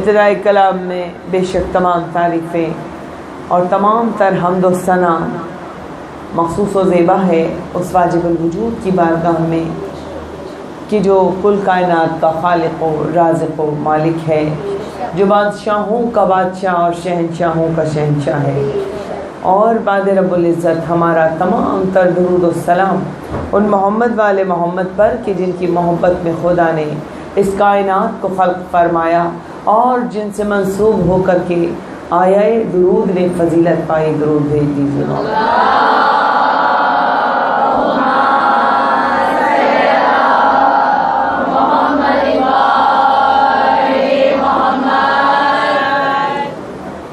ابتدائی کلام میں بے شک تمام تعریفیں اور تمام تر حمد و ثنا مخصوص و زیبا ہے اس واجب الوجود کی بارگاہ میں کہ جو کل کائنات کا خالق و رازق و مالک ہے، جو بادشاہوں کا بادشاہ اور شہنشاہوں کا شہنشاہ ہے، اور بعد رب العزت ہمارا تمام تر درود و سلام ان محمد والے محمد پر کہ جن کی محبت میں خدا نے اس کائنات کو خلق فرمایا اور جن سے منسوب ہو کر کے آیا درود نے فضیلت پائی. درود بھیج دیجیے.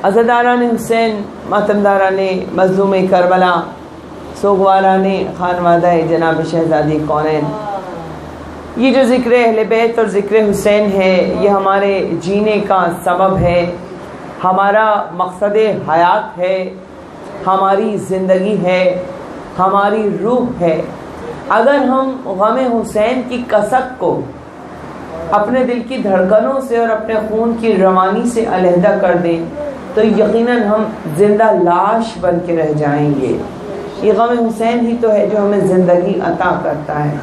عزاداران حسین، ماتمداران مظلوم کربلا، سوگواران خانوادہ جناب شہزادی کونین، یہ جو ذکر اہل بیت اور ذکر حسین ہے یہ ہمارے جینے کا سبب ہے، ہمارا مقصد حیات ہے، ہماری زندگی ہے، ہماری روح ہے. اگر ہم غم حسین کی کسک کو اپنے دل کی دھڑکنوں سے اور اپنے خون کی روانی سے علیحدہ کر دیں تو یقیناً ہم زندہ لاش بن کے رہ جائیں گے. یہ غم حسین ہی تو ہے جو ہمیں زندگی عطا کرتا ہے،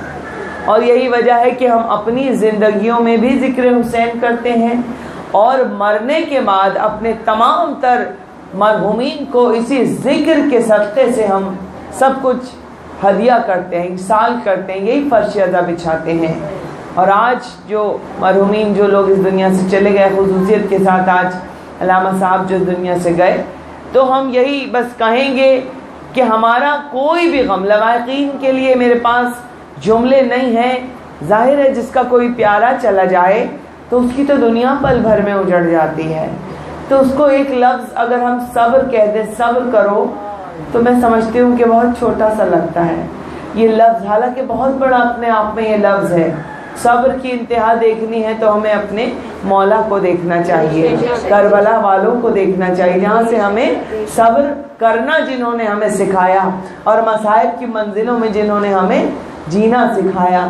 اور یہی وجہ ہے کہ ہم اپنی زندگیوں میں بھی ذکر حسین کرتے ہیں اور مرنے کے بعد اپنے تمام تر مرحومین کو اسی ذکر کے صدقے سے ہم سب کچھ ہدیہ کرتے ہیں، ایصال کرتے ہیں، یہی فرش ادا بچھاتے ہیں. اور آج جو مرحومین جو لوگ اس دنیا سے چلے گئے، خصوصیت کے ساتھ آج علامہ صاحب جو دنیا سے گئے، تو ہم یہی بس کہیں گے کہ ہمارا کوئی بھی غم، لواحقین کے لیے میرے پاس جملے نہیں ہیں. ظاہر ہے جس کا کوئی پیارا چلا جائے تو اس کی تو دنیا پل بھر میں اجڑ جاتی ہے، تو اس کو ایک لفظ اگر ہم صبر کہہ دیں، صبر کرو، تو میں سمجھتی ہوں کہ بہت چھوٹا سا لگتا ہے یہ لفظ، حالانکہ بہت بڑا اپنے آپ میں یہ لفظ ہے. صبر کی انتہا دیکھنی ہے تو ہمیں اپنے مولا کو دیکھنا چاہیے، کربلا والوں کو دیکھنا چاہیے جہاں سے ہمیں صبر کرنا، جنہوں نے ہمیں سکھایا، اور مصائب کی منزلوں میں جنہوں نے ہمیں جینا سکھایا.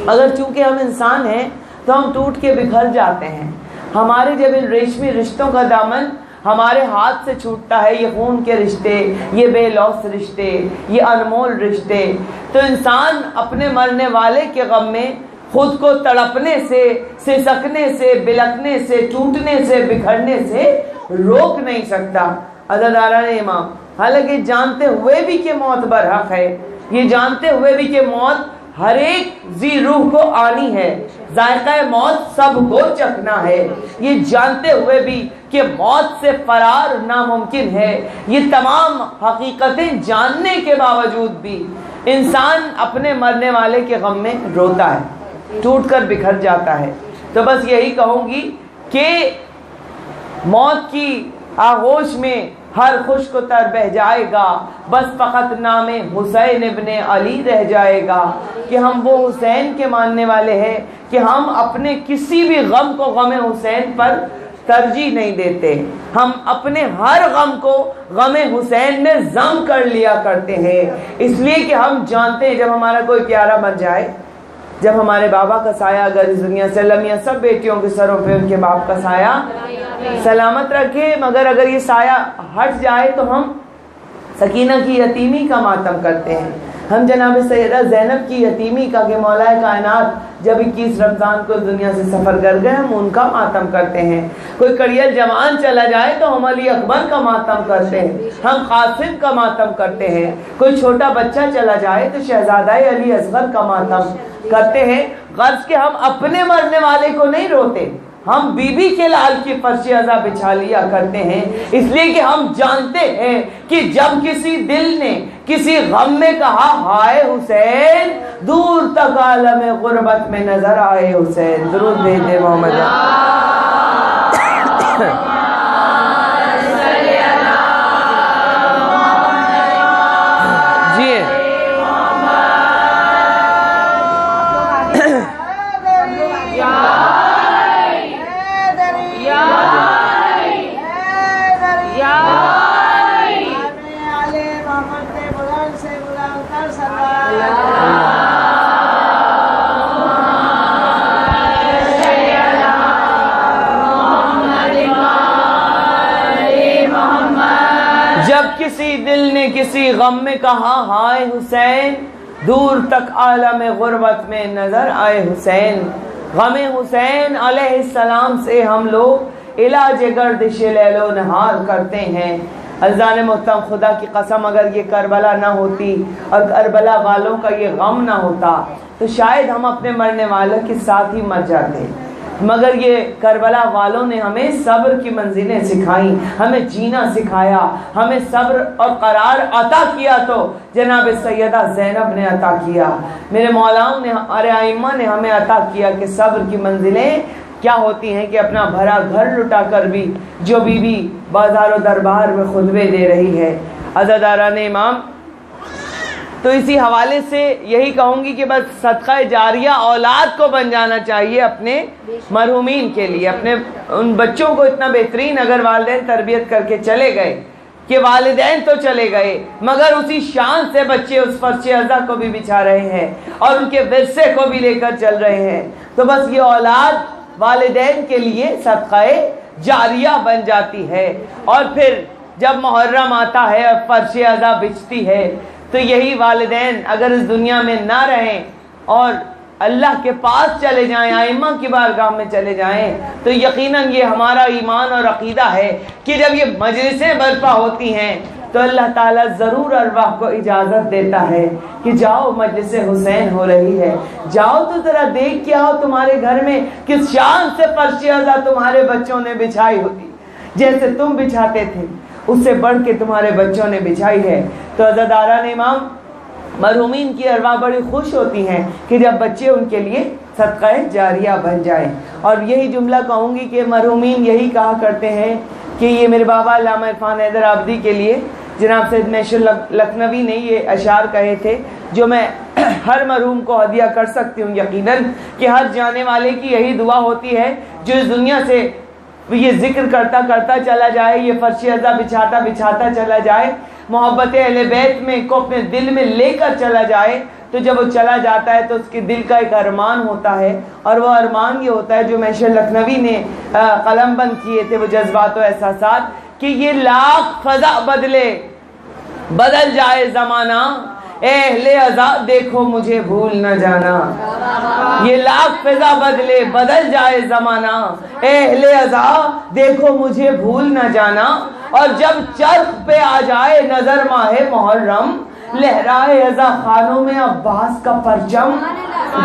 اگر چونکہ ہم انسان ہیں تو ہم ٹوٹ کے بکھر جاتے ہیں. ہمارے جب ان ریشمی رشتوں کا دامن ہمارے ہاتھ سے چھوٹتا ہے، یہ خون کے رشتے، یہ بے لوث رشتے، یہ انمول رشتے، تو انسان اپنے مرنے والے کے غم میں خود کو تڑپنے سے، سسکنے سے، بلکنے سے، ٹوٹنے سے، بکھرنے سے روک نہیں سکتا. عزاداران امام، حالانکہ جانتے ہوئے بھی کہ موت برحق ہے، یہ جانتے ہوئے بھی کہ موت ہر ایک ذی روح کو آنی ہے، ذائقہ موت سب کو چکھنا ہے، یہ جانتے ہوئے بھی کہ موت سے فرار ناممکن ہے، یہ تمام حقیقتیں جاننے کے باوجود بھی انسان اپنے مرنے والے کے غم میں روتا ہے، ٹوٹ کر بکھر جاتا ہے. تو بس یہی کہوں گی کہ موت کی آغوش میں ہر خشک و تر بہ جائے گا، بس فقط نام حسین ابن علی رہ جائے گا. کہ ہم وہ حسین کے ماننے والے ہیں کہ ہم اپنے کسی بھی غم کو غم حسین پر ترجیح نہیں دیتے، ہم اپنے ہر غم کو غم حسین میں ضم کر لیا کرتے ہیں. اس لیے کہ ہم جانتے ہیں جب ہمارا کوئی پیارا مر جائے، جب ہمارے بابا کا سایہ اگر اس دنیا سے لمحہ سب بیٹیوں کے سروں پہ ان کے باپ کا سایہ سلامت رکھے، مگر اگر یہ سایہ ہٹ جائے تو ہم سکینہ کی یتیمی کا ماتم کرتے ہیں. ہم جناب سیدہ زینب کی یتیمی کا کہ مولا کائنات جب 21 رمضان کو دنیا سے سفر کر گئے، ہم ان کا ماتم کرتے ہیں. کوئی کڑیل جوان چلا جائے تو ہم علی اکبر کا ماتم کرتے ہیں، ہم قاسم کا ماتم کرتے ہیں. کوئی چھوٹا بچہ چلا جائے تو شہزادہ علی اصغر کا ماتم کرتے ہیں. غرض کہ ہم اپنے مرنے والے کو نہیں روتے، ہم بی بی کے لال کی فرش ازا بچھا لیا کرتے ہیں. اس لیے کہ ہم جانتے ہیں کہ جب کسی دل نے کسی غم میں کہا ہائے حسین، دور تک عالم غربت میں نظر آئے حسین. درود بھیج دے محمد. جی جب کسی دل نے کسی غم میں کہا ہائے حسین، دور تک عالم غربت میں نظر آئے حسین۔ غم حسین علیہ السلام سے ہم لوگ علاج گردش لیل و نہار کرتے ہیں۔ عزیزان محترم، خدا کی قسم اگر یہ کربلا نہ ہوتی اور کربلا والوں کا یہ غم نہ ہوتا تو شاید ہم اپنے مرنے والوں کے ساتھ ہی مر جاتے، مگر یہ کربلا والوں نے ہمیں صبر کی منزلیں سکھائیں، ہمیں جینا سکھایا، ہمیں صبر اور قرار عطا کیا تو جناب سیدہ زینب نے عطا کیا، میرے مولاؤں نے، ہمارے ائمہ نے ہمیں عطا کیا کہ صبر کی منزلیں کیا ہوتی ہیں کہ اپنا بھرا گھر لٹا کر بھی جو بی بی بازار و دربار میں خطبے دے رہی ہے۔ عزاداران امام، تو اسی حوالے سے یہی کہوں گی کہ بس صدقہ جاریہ اولاد کو بن جانا چاہیے اپنے مرحومین کے لیے۔ اپنے ان بچوں کو اتنا بہترین اگر والدین تربیت کر کے چلے گئے کہ والدین تو چلے گئے مگر اسی شان سے بچے اس فرش ازا کو بھی بچھا رہے ہیں اور ان کے ورثے کو بھی لے کر چل رہے ہیں، تو بس یہ اولاد والدین کے لیے صدقہ جاریہ بن جاتی ہے۔ اور پھر جب محرم آتا ہے اور فرش ازا بچتی ہے تو یہی والدین اگر اس دنیا میں نہ رہیں اور اللہ کے پاس چلے جائیں، ائمہ کی بارگاہ میں چلے جائیں، تو یقیناً یہ ہمارا ایمان اور عقیدہ ہے کہ جب یہ مجلسیں برپا ہوتی ہیں تو اللہ تعالیٰ ضرور ارواح کو اجازت دیتا ہے کہ جاؤ مجلس حسین ہو رہی ہے، جاؤ تو ذرا دیکھ کے آؤ تمہارے گھر میں کس شان سے فرش ازا تمہارے بچوں نے بچھائی ہوتی، جیسے تم بچھاتے تھے اس سے بڑھ کے تمہارے بچوں نے بچھائی ہے۔ تو عزاداران امام، مرحومین کی ارواح بڑی خوش ہوتی ہیں کہ جب بچے ان کے لیے صدقہ جاریہ بن جائیں۔ اور یہی جملہ کہوں گی کہ مرحومین یہی کہا کرتے ہیں کہ یہ میرے بابا علامہ عرفان حیدر آبادی کے لیے جناب سید محشر لکھنوی نے یہ اشعار کہے تھے جو میں ہر مرحوم کو ہدیہ کر سکتی ہوں یقیناً، کہ ہر جانے والے کی یہی دعا ہوتی ہے جو اس دنیا سے یہ ذکر کرتا کرتا چلا جائے، یہ فرش ازا بچھاتا بچھاتا چلا جائے، محبت اہل بیت میں کو اپنے دل میں لے کر چلا جائے، تو جب وہ چلا جاتا ہے تو اس کے دل کا ایک ارمان ہوتا ہے، اور وہ ارمان یہ ہوتا ہے جو محشر لکھنوی نے قلم بند کیے تھے، وہ جذبات و احساسات، کہ یہ لاکھ فضا بدل جائے زمانہ، اے اہل ازا دیکھو مجھے بھول نہ جانا، یہ لاکھ فضا بدل جائے زمانہ، اے اہل ازا دیکھو مجھے بھول نہ جانا، اور جب چرخ پہ آ جائے نظر ماہ محرم، لہرائے ازا خانوں میں عباس کا پرچم،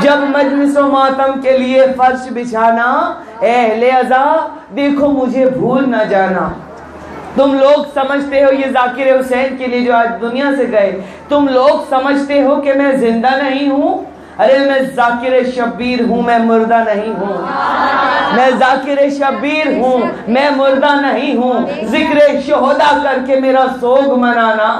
جب مجلس و ماتم کے لیے فرش بچھانا، اے اہل ازا دیکھو مجھے بھول نہ جانا۔ تم لوگ سمجھتے ہو یہ ذاکر حسین کے لیے جو آج دنیا سے گئے، تم لوگ سمجھتے ہو کہ میں زندہ نہیں ہوں، ارے میں ذاکر شبیر ہوں، میں مردہ نہیں ہوں، میں ذاکر شبیر ہوں، میں مردہ نہیں ہوں، ذکر شہدا کر کے میرا سوگ منانا،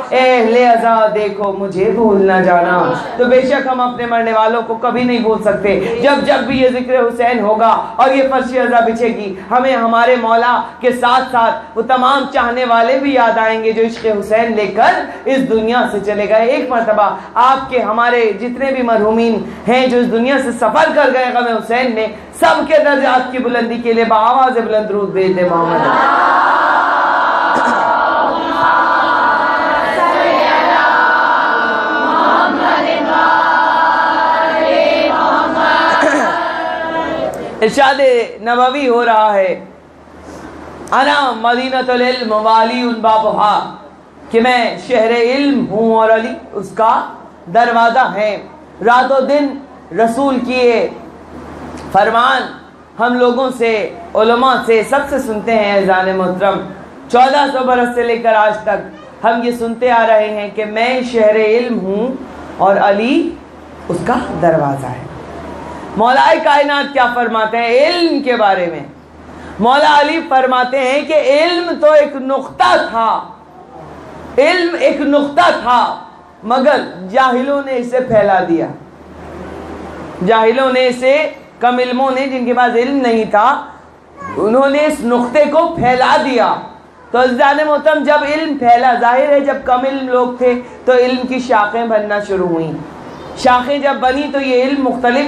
اے اہل ازا دیکھو مجھے بھول نہ جانا۔ تو بے شک ہم اپنے مرنے والوں کو کبھی نہیں بھول سکتے، جب بھی یہ ذکر حسین ہوگا اور یہ فرش ازا بچھے گی، ہمیں ہمارے مولا کے ساتھ ساتھ وہ تمام چاہنے والے بھی یاد آئیں گے جو عشق حسین لے کر اس دنیا سے چلے گئے۔ ایک مرتبہ آپ کے ہمارے جتنے بھی مرحومین ہیں جو اس دنیا سے سفر کر گئے غم حسین میں، سب کے درجات کی بلندی کے لیے بآواز بلند درود بھیج دے محمد۔ ارشاد نبوی ہو رہا ہے، انا مدینۃ العلم والی بابھا، کہ میں شہر علم ہوں اور علی اس کا دروازہ ہے۔ رات و دن رسول کیے فرمان ہم لوگوں سے، علماء سے، سب سے سنتے ہیں اذان محترم، 1400 برس سے لے کر آج تک ہم یہ سنتے آ رہے ہیں کہ میں شہر علم ہوں اور علی اس کا دروازہ ہے۔ مولا کائنات کیا فرماتے ہیں علم کے بارے میں؟ مولا علی فرماتے ہیں کہ علم تو ایک نقطہ تھا، علم ایک نقطہ تھا، مگر جاہلوں نے اسے پھیلا دیا، جاہلوں نے اسے، کم علموں نے جن کے پاس علم نہیں تھا، انہوں نے اس نقطے کو پھیلا دیا۔ تو عزیزان محترم جب علم پھیلا، ظاہر ہے جب کم علم لوگ تھے تو علم کی شاخیں بننا شروع ہوئیں، شاخیں جب بنی تو یہ علم مختلف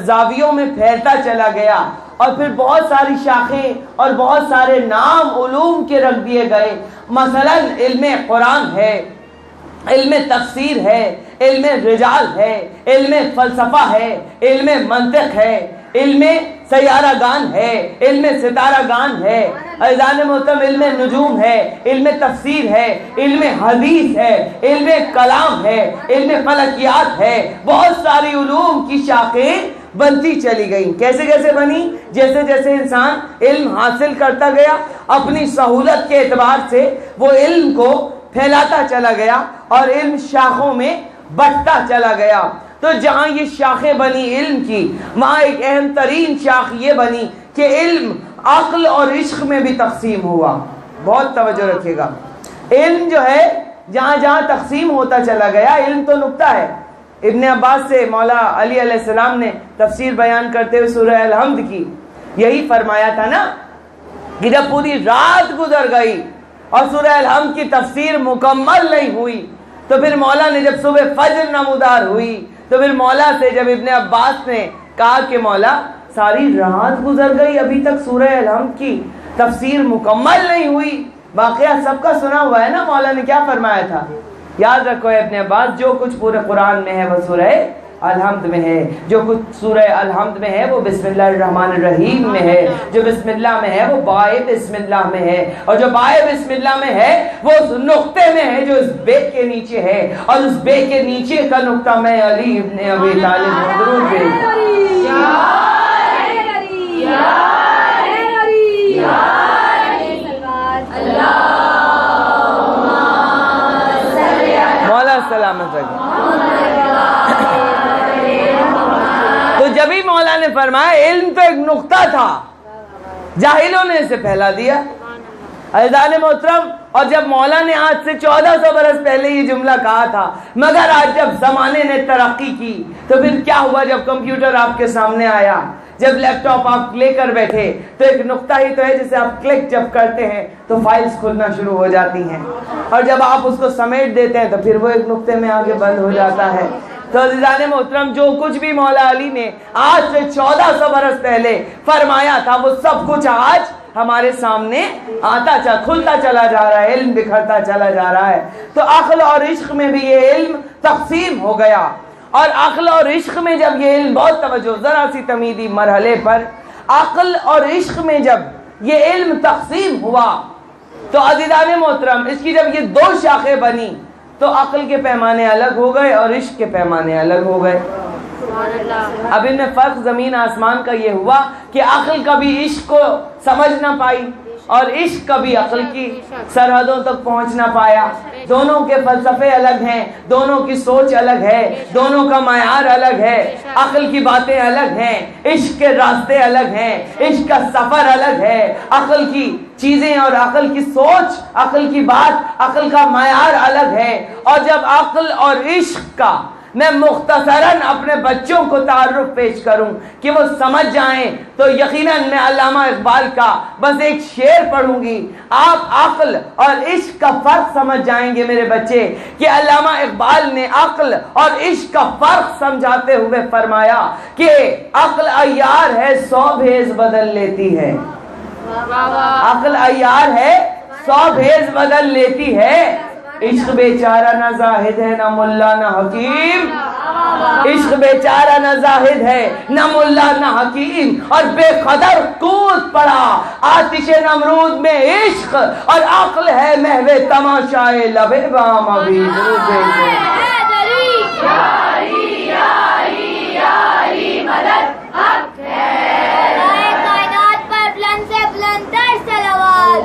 زاویوں میں پھیلتا چلا گیا، اور پھر بہت ساری شاخیں اور بہت سارے نام علوم کے رکھ دیے گئے. مثلا علم قرآن ہے، علم تفسیر ہے، علم رجال ہے، علم فلسفہ ہے، علم منطق ہے، علم سیارہ گان ہے، علم ستارہ گان ہے، عزیزان محترم علم نجوم ہے، علم تفسیر ہے، علم حدیث ہے، علم کلام ہے، علم فلکیات ہے. بہت ساری علوم کی شاخیں بنتی چلی گئیں. کیسے کیسے بنی؟ جیسے جیسے انسان علم حاصل کرتا گیا اپنی سہولت کے اعتبار سے وہ علم کو پھیلاتا چلا گیا اور علم شاخوں میں بٹتا چلا گیا. تو جہاں یہ شاخیں بنی علم کی، وہاں ایک اہم ترین شاخ یہ بنی کہ علم عقل اور عشق میں بھی تقسیم ہوا. بہت توجہ رکھیے گا. علم جو ہے جہاں جہاں تقسیم ہوتا چلا گیا، علم تو نقطہ ہے. ابن عباس سے مولا علی علیہ السلام نے تفسیر بیان کرتے ہوئے سورہ الحمد کی یہی فرمایا تھا نا کہ جب پوری رات گزر گئی اور سورہ الحمد کی تفسیر مکمل نہیں ہوئی تو پھر مولا نے جب صبح فجر نمودار ہوئی تو پھر مولا سے جب ابن عباس نے کہا کہ مولا ساری رات گزر گئی ابھی تک سورہ الحمد کی تفسیر مکمل نہیں ہوئی. واقعہ سب کا سنا ہوا ہے نا، مولا نے کیا فرمایا تھا؟ یاد رکھو ابن عباس، جو کچھ پورے قرآن میں ہے وہ سورہ الحمد میں ہے، جو کچھ سورہ الحمد میں ہے وہ بسم اللہ الرحمن الرحیم میں ہے، جو بسم اللہ میں ہے وہ بائے بسم اللہ میں ہے، اور جو بائے بسم اللہ میں ہے وہ اس نقطے میں ہے جو اس بے کے نیچے ہے، اور اس بے کے نیچے کا نقطہ میں علی ابن ابی طالب درود بھیجتا ہوں. مولا سلامت رکھے. تو جبھی مولا نے فرمایا علم تو ایک نقطہ تھا، جاہلوں نے اسے پھیلا دیا. عزیزان محترم، اور جب مولا نے آج سے 1400 برس پہلے یہ جملہ کہا تھا، مگر آج جب زمانے نے ترقی کی تو پھر کیا ہوا؟ جب کمپیوٹر آپ کے سامنے آیا، جب لیپ ٹاپ آپ لے کر بیٹھے تو ایک نقطہ ہی تو ہے جسے آپ کلک جب کرتے ہیں تو فائلز کھلنا شروع ہو جاتی ہیں، اور جب آپ اس کو سمیٹ دیتے ہیں تو پھر وہ ایک نقطے میں آگے بند ہو جاتا ہے. تو عزیزان محترم، جو کچھ بھی مولا علی نے آج سے 1400 برس پہلے فرمایا تھا وہ سب کچھ آج ہمارے سامنے کھلتا چلا جا رہا ہے، علم بکھرتا چلا جا رہا ہے. تو عقل اور عشق میں بھی یہ علم تقسیم ہو گیا، اور عقل اور عشق میں جب یہ علم، بہت توجہ، ذرا سی تمیدی مرحلے پر، عقل اور عشق میں جب یہ علم تقسیم ہوا تو عزیزان محترم اس کی جب یہ دو شاخیں بنی تو عقل کے پیمانے الگ ہو گئے اور عشق کے پیمانے الگ ہو گئے. اب ان میں فرق زمین آسمان کا یہ ہوا کہ عقل کبھی عشق کو سمجھ نہ پائی اور عشق کبھی عقل کی سرحدوں تک پہنچ نہ پایا. دونوں کے فلسفے الگ ہیں، دونوں کی سوچ الگ ہے، دونوں کا معیار الگ ہے، عقل کی باتیں الگ ہیں، عشق کے راستے الگ ہیں، عشق کا سفر الگ ہے. عقل کی چیزیں اور عقل کی سوچ، عقل کی بات، عقل کا معیار الگ ہے. اور جب عقل اور عشق کا میں مختصراً اپنے بچوں کو تعارف پیش کروں کہ وہ سمجھ جائیں تو یقیناً میں علامہ اقبال کا بس ایک شعر پڑھوں گی، آپ عقل اور عشق کا فرق سمجھ جائیں گے میرے بچے. کہ علامہ اقبال نے عقل اور عشق کا فرق سمجھاتے ہوئے فرمایا کہ عقل عیار ہے 100 بھیز بدل لیتی ہے. عقل عیار ہے 100 بھیز بدل لیتی ہے. عشق بیچارہ نہ زاہد ہے نہ ملا نہ حکیم. عشق بیچارہ نہ زاہد ہے نہ ملا نہ حکیم، اور بے قدر کود پڑا آتش نمرود میں عشق، اور عقل ہے محو تماشائے لبے بام ابھی. کائنات پر بلند سے بلند تر صلوات.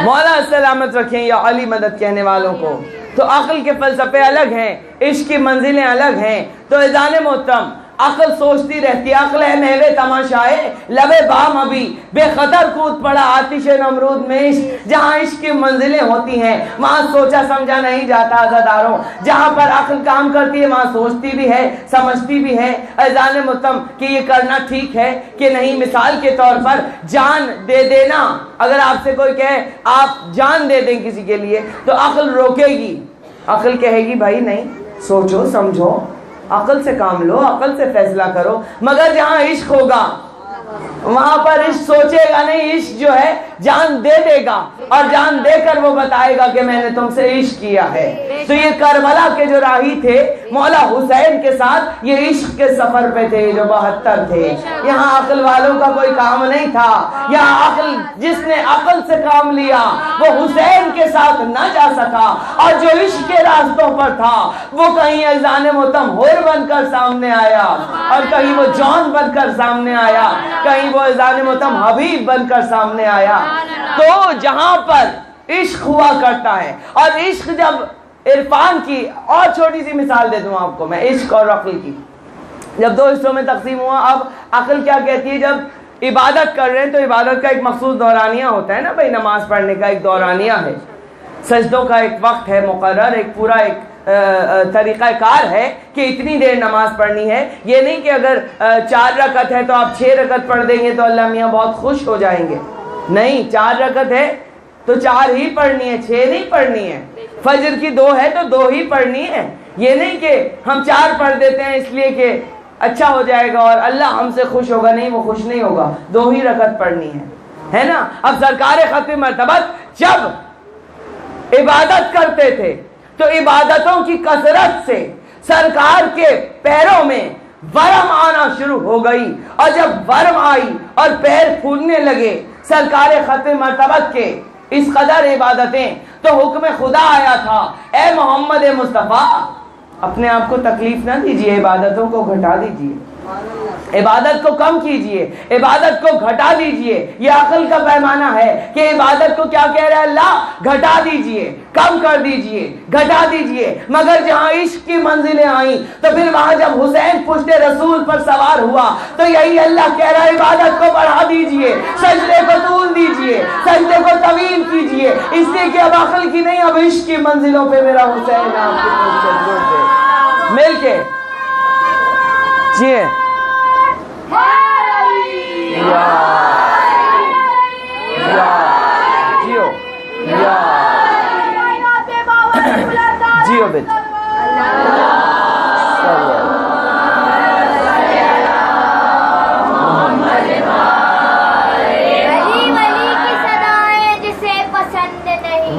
مولا سلامت رکھیں یا علی مدد کہنے والوں کو. تو عقل کے فلسفے الگ ہیں، عشق کی منزلیں الگ ہیں. تو عزیزان محترم، عقل سوچتی رہتی ہے، عقل ہے میوے تماشائے لبے بام ابھی، بے خطر کود پڑا آتش نمرود میں عشق، جہاں عشق کی منزلیں ہوتی ہیں وہاں سوچا سمجھا نہیں جاتا عزاداروں، جہاں پر عقل کام کرتی ہے وہاں سوچتی بھی ہے سمجھتی بھی ہے اذان متم کہ یہ کرنا ٹھیک ہے کہ نہیں۔ مثال کے طور پر جان دے دینا، اگر آپ سے کوئی کہے آپ جان دے دیں کسی کے لیے تو عقل روکے گی، عقل کہے گی بھائی نہیں، سوچو سمجھو، عقل سے کام لو، عقل سے فیصلہ کرو۔ مگر جہاں عشق ہوگا وہاں پر عشق سوچے گا نہیں، عشق جو ہے جان دے دے گا اور جان دے کر وہ بتائے گا کہ میں نے تم سے عشق کیا ہے۔ تو یہ کربلا کے جو راہی تھے مولا حسین کے ساتھ یہ عشق کے سفر پہ تھے جو 72 تھے۔ یہاں عقل والوں کا کوئی کام نہیں تھا، یہاں عقل جس نے عقل سے کام لیا وہ حسین کے ساتھ نہ جا سکا، اور جو عشق کے راستوں پر تھا وہ کہیں اذان متم ہور بن کر سامنے آیا اور کہیں وہ جان بن کر سامنے آیا، کہیں وہ اذان متم حبیب بن کر سامنے آیا۔ تو جہاں پر عشق ہوا کرتا ہے، اور عشق جب عرفان کی، اور چھوٹی سی مثال دے دوں آپ کو میں عشق اور عقل کی، جب 2 حصوں میں تقسیم ہوا، اب عقل کیا کہتی ہے جب عبادت کر رہے ہیں تو عبادت کا ایک مخصوص دورانیہ ہوتا ہے نا بھائی، نماز پڑھنے کا ایک دورانیہ ہے، سجدوں کا ایک وقت ہے مقرر، ایک پورا ایک طریقہ کار ہے کہ اتنی دیر نماز پڑھنی ہے۔ یہ نہیں کہ اگر 4 رکعت ہے تو آپ 6 رکعت پڑھ دیں گے تو اللہ میاں بہت خوش ہو جائیں گے، نہیں، 4 رکعت ہے تو 4 ہی پڑھنی ہے، 6 نہیں پڑھنی ہے۔ فجر کی 2 ہے تو 2 ہی پڑھنی ہے، یہ نہیں کہ ہم 4 پڑھ دیتے ہیں اس لیے کہ اچھا ہو جائے گا اور اللہ ہم سے خوش ہوگا، نہیں، وہ خوش نہیں ہوگا، 2 ہی رکعت پڑھنی ہے نا۔ اب سرکار ختم مرتبت جب عبادت کرتے تھے تو عبادتوں کی کثرت سے سرکار کے پیروں میں ورم آنا شروع ہو گئی، اور جب ورم آئی اور پیر پھولنے لگے سرکار ختم مرتبت کے اس قدر عبادتیں، تو حکم خدا آیا تھا، اے محمد مصطفیٰ اپنے آپ کو تکلیف نہ دیجیے، عبادتوں کو گھٹا دیجیے، عبادت کو کم کیجئے، عبادت کو گھٹا دیجئے۔ یہ عقل کا پیمانہ ہے کہ عبادت کو کیا کہہ رہا ہے اللہ، گھٹا دیجئے، کم کر دیجئے، گھٹا دیجئے۔ مگر جہاں عشق کی منزلیں آئیں تو پھر وہاں جب حسین پشت رسول پر سوار ہوا تو یہی اللہ کہہ رہا ہے عبادت کو بڑھا دیجئے، سجدے کو طول دیجئے، سجدے کو طویل کیجئے، اس لیے کہ اب عقل کی نہیں، اب عشق کی منزلوں پہ میرا حسین آپ کے پشت سے مل کے جیے۔ جیو بیٹا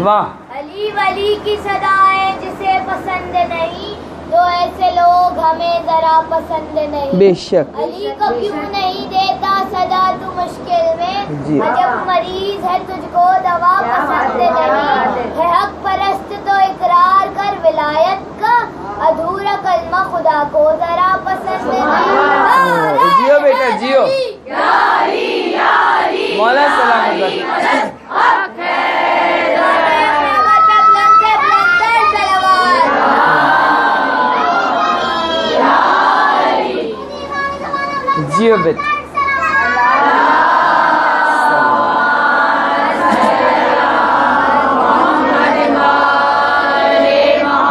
واہ، علی ولی کی صدایں جسے پسند نہیں، تو ایسے لوگ ہمیں ذرا پسند نہیں۔ بے شک علی کو کیوں نہیں دیتا صدا تو مشکل میں، جب مریض ہے تجھ کو دوا پسند نہیں۔ ہے حق پرست تو اقرار کر ولایت کا، ادھورا کلمہ خدا کو ذرا پسند نہیں۔ جیو بیٹا جیو، مولا سلام جیو بیٹا۔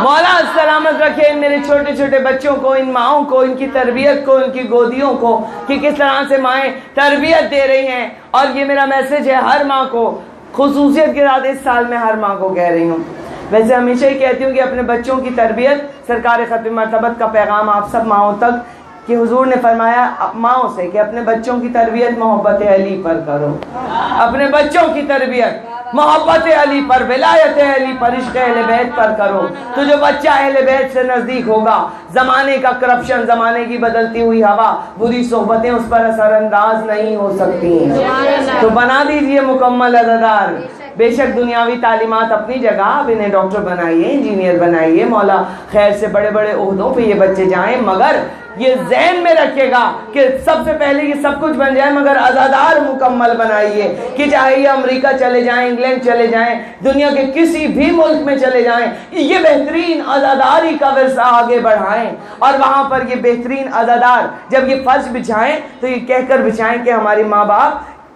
مولا سلامت رکھے میرے چھوٹے چھوٹے بچوں کو، ان ماؤں کو، ان کی تربیت کو، ان کی گودیوں کو، کہ کس طرح سے مائیں تربیت دے رہی ہیں۔ اور یہ میرا میسج ہے ہر ماں کو، خصوصیت کے ساتھ اس سال میں ہر ماں کو کہہ رہی ہوں۔ ویسے ہمیشہ ہی کہتی ہوں کہ اپنے بچوں کی تربیت، سرکار ختم مرتبت کا پیغام آپ سب ماؤں تک کہ حضور نے فرمایا ماؤں سے کہ اپنے بچوں کی تربیت محبت علی پر کرو، اپنے بچوں کی تربیت محبت علی پر، ولایت علی پر، عشق اہل بیت پر کرو۔ تو جو بچہ اہل بیت سے نزدیک ہوگا، زمانے کا کرپشن، زمانے کی بدلتی ہوئی ہوا، بری صحبتیں اس پر اثر انداز نہیں ہو سکتی ہیں۔ تو بنا دیجئے مکمل عزادار بے شک دنیاوی تعلیمات اپنی جگہ، اب انہیں ڈاکٹر بنائیے، انجینئر بنائیے، مولا خیر سے بڑے بڑے عہدوں پہ یہ بچے جائیں، مگر یہ ذہن میں رکھے گا کہ سب سے پہلے یہ سب کچھ بن جائے مگر عزادار مکمل بنائیے، کہ چاہے یہ امریکہ چلے جائیں، انگلینڈ چلے جائیں، دنیا کے کسی بھی ملک میں چلے جائیں، یہ بہترین عزاداری کا ورثہ آگے بڑھائیں، اور وہاں پر یہ بہترین عزادار جب یہ فرش بچھائیں تو یہ کہہ کر بچھائیں کہ ہماری ماں باپ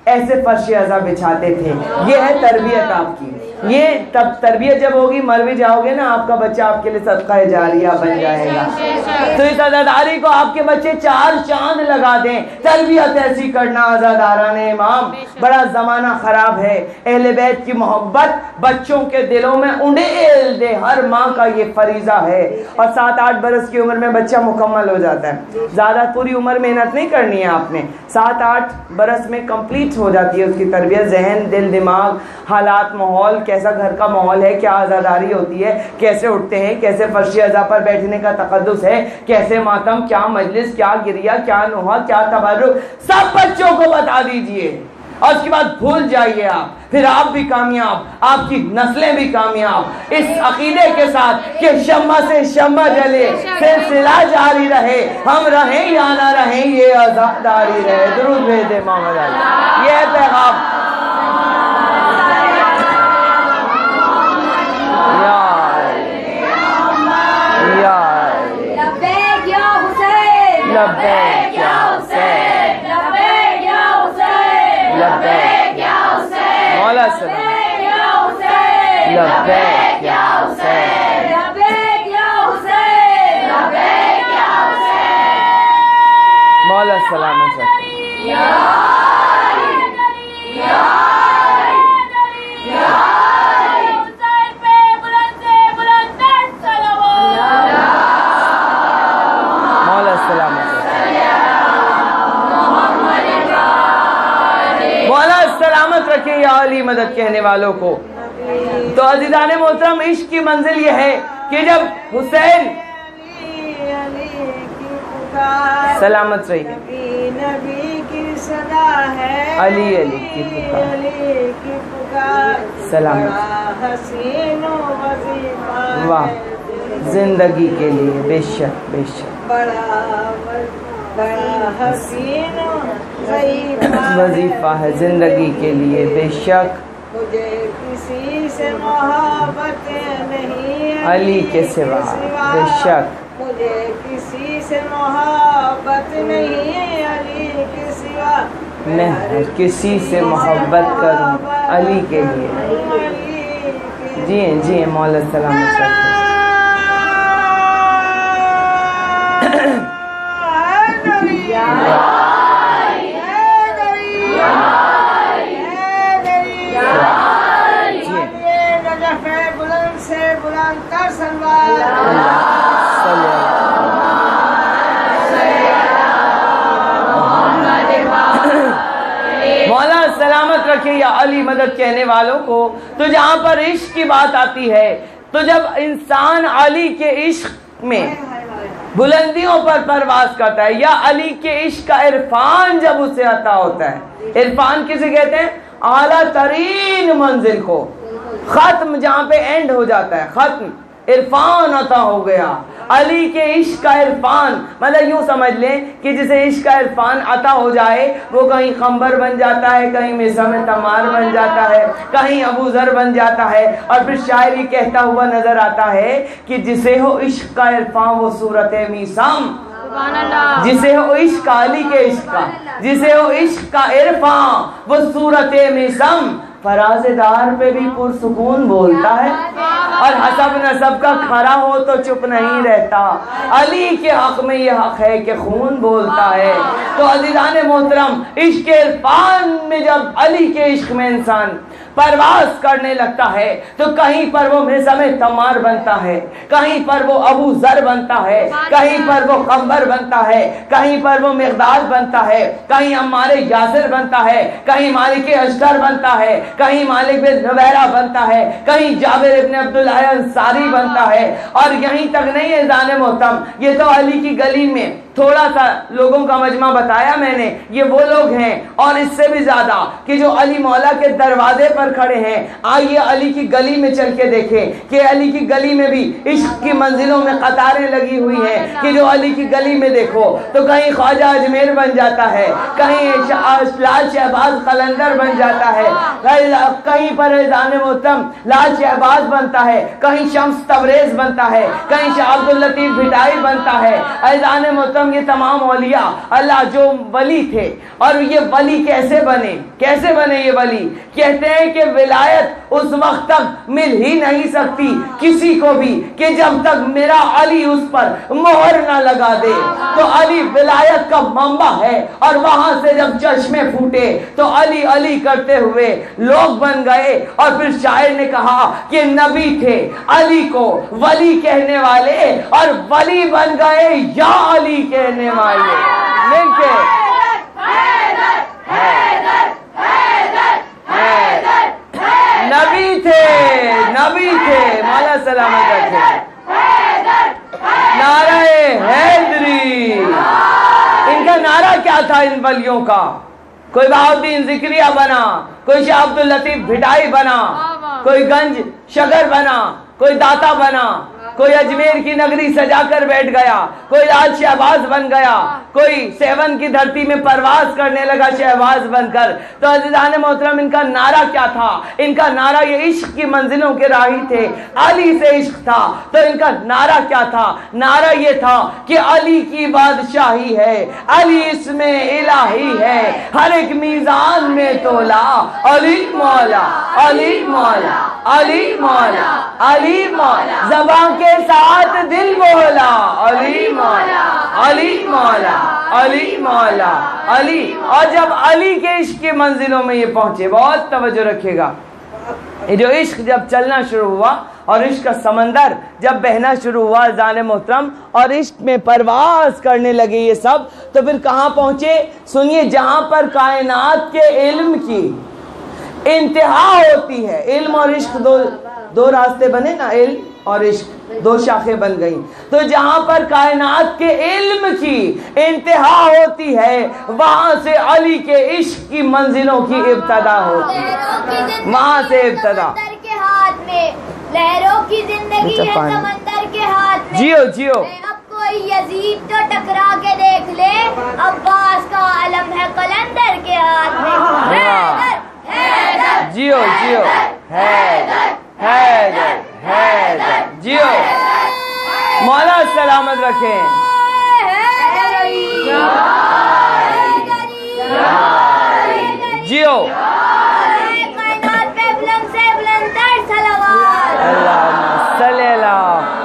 ایسے فرش عزا بچھاتے تھے۔ یہ ہے تربیت آپ کی، یہ تب تربیت جب ہوگی، مر بھی جاؤ گے نا آپ کا بچہ آپ کے لیے صدقہ جاریہ بن جائے گا۔ تو اس عزاداری کو آپ کے بچے 4 چاند لگا دیں، تربیت ایسی کرنا عزاداران امام۔ بڑا زمانہ خراب ہے، اہل بیت کی محبت بچوں کے دلوں میں انڈیل دے، ہر ماں کا یہ فریضہ ہے۔ اور 7-8 برس کی عمر میں بچہ مکمل ہو جاتا ہے، زیادہ پوری عمر محنت نہیں کرنی ہے آپ نے، 7-8 برس میں کمپلیٹ ہو جاتی ہے اس کی تربیت، ذہن، دل، دماغ، حالات، ماحول، کیسا گھر کا ماحول ہے، کیا عزاداری ہوتی ہے، کیسے اٹھتے ہیں، کیسے فرش عزا پر بیٹھنے کا تقدس ہے، کیسے ماتم، کیا مجلس، کیا گریہ، کیا نوحہ، کیا تبرک، سب بچوں کو بتا دیجئے، اور اس کے بعد بھول جائیے آپ، پھر آپ بھی کامیاب، آپ کی نسلیں بھی کامیاب، اس عقیدے کے ساتھ کہ شمع سے شمع جلے، سلسلہ جاری رہے، ہم رہیں یا نہ رہیں یہ عزاداری رہے۔ درود بھیج دے محمد علی، یہ ہے پیغام۔ لبیک یا حسین، لبیک یا حسین، لبیک یا حسین، مولا سلام، لبیک یا حسین، لبیک یا حسین، لبیک یا حسین، مولا سلامت رکھے۔ مولا سلامت رکھے یا علی مدد کہنے والوں کو۔ تو عزیزان محترم، عشق کی منزل یہ ہے کہ جب حسین سلامت رہیے، نبی کی صدا ہے، علی علی کی پکار، سلامت، حسین و وظیفہ، واہ، زندگی کے لیے بے شک بے شک، بڑا حسین وظیفہ ہے زندگی کے لیے بے شک، مجھے کسی سے محبت نہیں علی کے سوا بے شک، مجھے کسی سے محبت نہیں علی کے سوا، میں ہر کسی سے محبت کروں علی کے لیے۔ جی جی مولا سلامت رکھے۔ بلند سے بلند تر سلوار، مولا سلامت رکھے یا علی مدد کہنے والوں کو۔ تو جہاں پر عشق کی بات آتی ہے، تو جب انسان علی کے عشق میں بلندیوں پر پرواز کرتا ہے، یا علی کے عشق کا عرفان جب اسے عطا ہوتا ہے، عرفان کسے کہتے ہیں؟ اعلیٰ ترین منزل کو، ختم جہاں پہ اینڈ ہو جاتا ہے، ختم، عرفان عطا ہو گیا، علی کے عشق کا عرفان، مطلب یوں سمجھ لیں کہ جسے عشق کا عرفان عطا ہو جائے وہ کہیں خنبر بن جاتا ہے، کہیں مزہم تمار بن جاتا ہے، کہیں ابو ذر بن جاتا ہے، اور پھر شاعری کہتا ہوا نظر آتا ہے کہ جسے ہو عشق کا عرفان وہ صورت میسم، جسے ہو عشق کا، علی کے عشق کا، جسے ہو عشق کا عرفان وہ صورت میسم، فراز دار پہ بھی پرسکون بولتا ہے، اور حسب نسب کا کھڑا ہو تو چپ نہیں رہتا، علی کے حق میں یہ حق ہے کہ خون بولتا ہے۔ تو عزیزان محترم، عشق عرفان میں جب علی کے عشق میں انسان پرواز کرنے لگتا ہے تو کہیں پر وہ مزہم تمار بنتا ہے، کہیں پر وہ ابو ذر بنتا ہے، کہیں پر وہ خنبر بنتا ہے، کہیں پر وہ مقداد بنتا ہے، کہیں عمار یاسر بنتا ہے، کہیں مالک اشتر بنتا ہے، کہیں مالک بن نویرہ بنتا ہے، کہیں جابر ابن عبداللہ انصاری بنتا ہے، اور یہیں تک نہیں ہے عزیزان محترم، یہ تو علی کی گلی میں تھوڑا سا لوگوں کا مجمع بتایا میں نے، یہ وہ لوگ ہیں اور اس سے بھی زیادہ کہ جو علی مولا کے دروازے پر کھڑے ہیں۔ آئیے علی کی گلی میں چل کے دیکھیں کہ علی کی گلی میں بھی عشق کی منزلوں میں قطاریں لگی ہوئی ہیں کہ جو علی کی گلی میں دیکھو تو کہیں خواجہ اجمیر بن جاتا ہے، کہیں لال شہباز قلندر بن جاتا ہے، کہیں پر ایزان محترم لال شہباز بنتا ہے، کہیں شمس تبریز بنتا ہے، کہیں شاہ عبداللطیف بھٹائی بنتا ہے۔ ایزان محترم یہ تمام اولیاء اللہ جو ولی تھے، اور یہ ولی کیسے بنے یہ ولی؟ کہتے ہیں کہ ولایت اس وقت تک مل ہی نہیں سکتی کسی کو بھی کہ جب تک میرا علی اس پر مہر نہ لگا دے۔ تو علی ولایت کا منبع ہے، اور وہاں سے جب چشمے پھوٹے تو علی علی کرتے ہوئے لوگ بن گئے، اور پھر شاعر نے کہا کہ نبی تھے علی کو ولی کہنے والے، اور ولی بن گئے یا علی کہنے والے۔ مل کے نبی تھے مولا سلامت رکھے، نعرہ حیدری۔ ان کا نعرہ کیا تھا ان ولیوں کا؟ کوئی بہاؤدین ذکریہ بنا، کوئی شاہ عبداللطیف بھٹائی بنا، کوئی گنج شگر بنا، کوئی داتا بنا، کوئی اجمیر کی نگری سجا کر بیٹھ گیا، کوئی لال شہباز بن گیا، کوئی سیون کی دھرتی میں پرواز کرنے لگا شہباز بن کر۔ تو عزیزان محترم ان کا نعرہ کیا تھا؟ ان کا نعرہ یہ عشق کی منزلوں کے راہی تھے، علی سے عشق تھا۔ تو ان کا نعرہ کیا تھا؟ نعرہ یہ تھا کہ علی کی بادشاہی ہے، علی اس میں الہی ہے، ہر ایک میزان میں تولا علی مولا، علی مولا، علی مولا، علی مولا، زبان کے ساتھ دل مولا، علی مولا، علی مولا، علی مولا، علی۔ اور جب علی کے عشق کی منزلوں میں یہ پہنچے، بہت توجہ رکھے گا، یہ جو عشق جب چلنا شروع ہوا اور عشق کا سمندر جب بہنا شروع ہوا زان محترم، اور عشق میں پرواز کرنے لگے یہ سب، تو پھر کہاں پہنچے؟ سنیے، جہاں پر کائنات کے علم کی انتہا ہوتی ہے، علم اور عشق دو راستے بنے نا، علم اور عشق دو شاخیں بن گئیں، تو جہاں پر کائنات کے علم کی انتہا ہوتی ہے وہاں سے علی کے عشق کی منزلوں کی ابتدا ہوتی ہے، وہاں سے ابتدا۔ لہروں کی زندگی ہے سمندر کے ہاتھ میں، جیو جیو۔ اب کوئی یزید تو ٹکرا کے دیکھ لے، عباس کا علم ہے قلندر کے ہاتھ میں۔ جیو جیو، حیدر حیدر حیدر، جیو، مولا سلامت رکھیں۔ جیو، کائنات پہ بلند سے بلند تر صلوات، اللہم صلی اللہ۔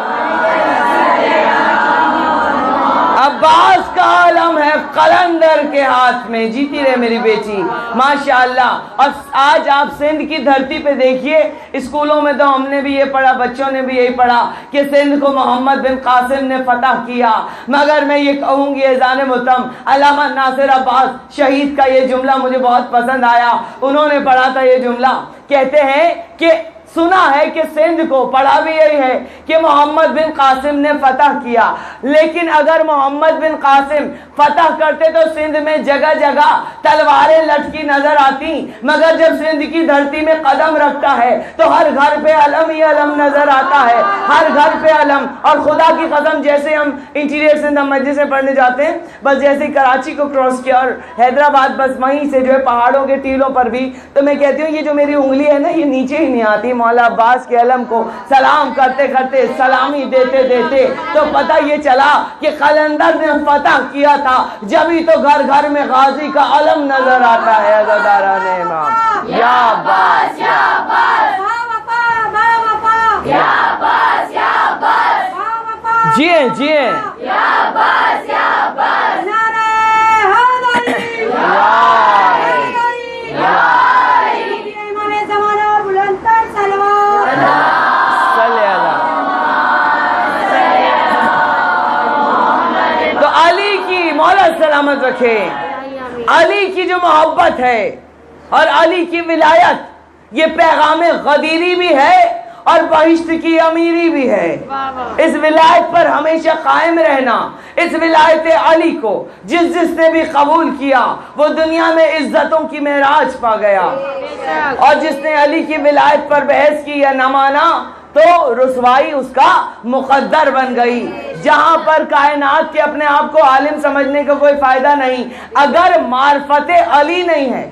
عباس کا علم ہے قلندر کے ہاتھ میں، جیتی رہے میری بیٹی، ماشاءاللہ۔ اور آج آپ سندھ کی دھرتی پہ دیکھیے، اسکولوں میں تو ہم نے بھی یہ پڑھا، بچوں نے بھی یہی پڑھا کہ سندھ کو محمد بن قاسم نے فتح کیا، مگر میں یہ کہوں گی اذان محترم، علامہ ناصر عباس شہید کا یہ جملہ مجھے بہت پسند آیا، انہوں نے پڑھا تھا یہ جملہ، کہتے ہیں کہ سنا ہے کہ سندھ کو، پڑھا بھی یہی ہے کہ محمد بن قاسم نے فتح کیا، لیکن اگر محمد بن قاسم فتح کرتے تو سندھ میں جگہ جگہ تلواریں لٹکی نظر آتی، مگر جب سندھ کی دھرتی میں قدم رکھتا ہے تو ہر گھر پہ علم ہی علم نظر آتا ہے، ہر گھر پہ علم۔ اور خدا کی قسم، جیسے ہم انٹیریئر سندھ ہم مسجد سے پڑھنے جاتے ہیں، بس جیسے کراچی کو کراس کیا اور حیدرآباد، بس وہیں سے جو ہے پہاڑوں کے ٹیلوں پر بھی، تو میں کہتی ہوں یہ جو میری انگلی ہے نا یہ نیچے ہی نہیں آتی، مولا عباس کے علم کو سلام کرتے کرتے، سلامی دیتے دیتے تو پتہ یہ چلا کہ قلندر نے فتح کیا تھا، جبھی تو گھر گھر میں غازی کا علم نظر آتا ہے۔ عزاداران امام، یا عباس یا عباس، یا عباس یا عباس، جیے جیے، یا عباس یا عباس، سلامت رکھے۔ علی کی جو محبت ہے اور علی کی ولایت، یہ پیغام غدیری بھی ہے اور بہشت کی امیری بھی ہے۔ اس ولایت پر ہمیشہ قائم رہنا، اس ولایت علی کو جس نے بھی قبول کیا وہ دنیا میں عزتوں کی معراج پا گیا، اور جس نے علی کی ولایت پر بحث کی یا نہ مانا تو رسوائی اس کا مقدر بن گئی۔ جہاں پر کائنات کے اپنے آپ کو عالم سمجھنے کا کوئی فائدہ نہیں، اگر معرفت علی نہیں ہے،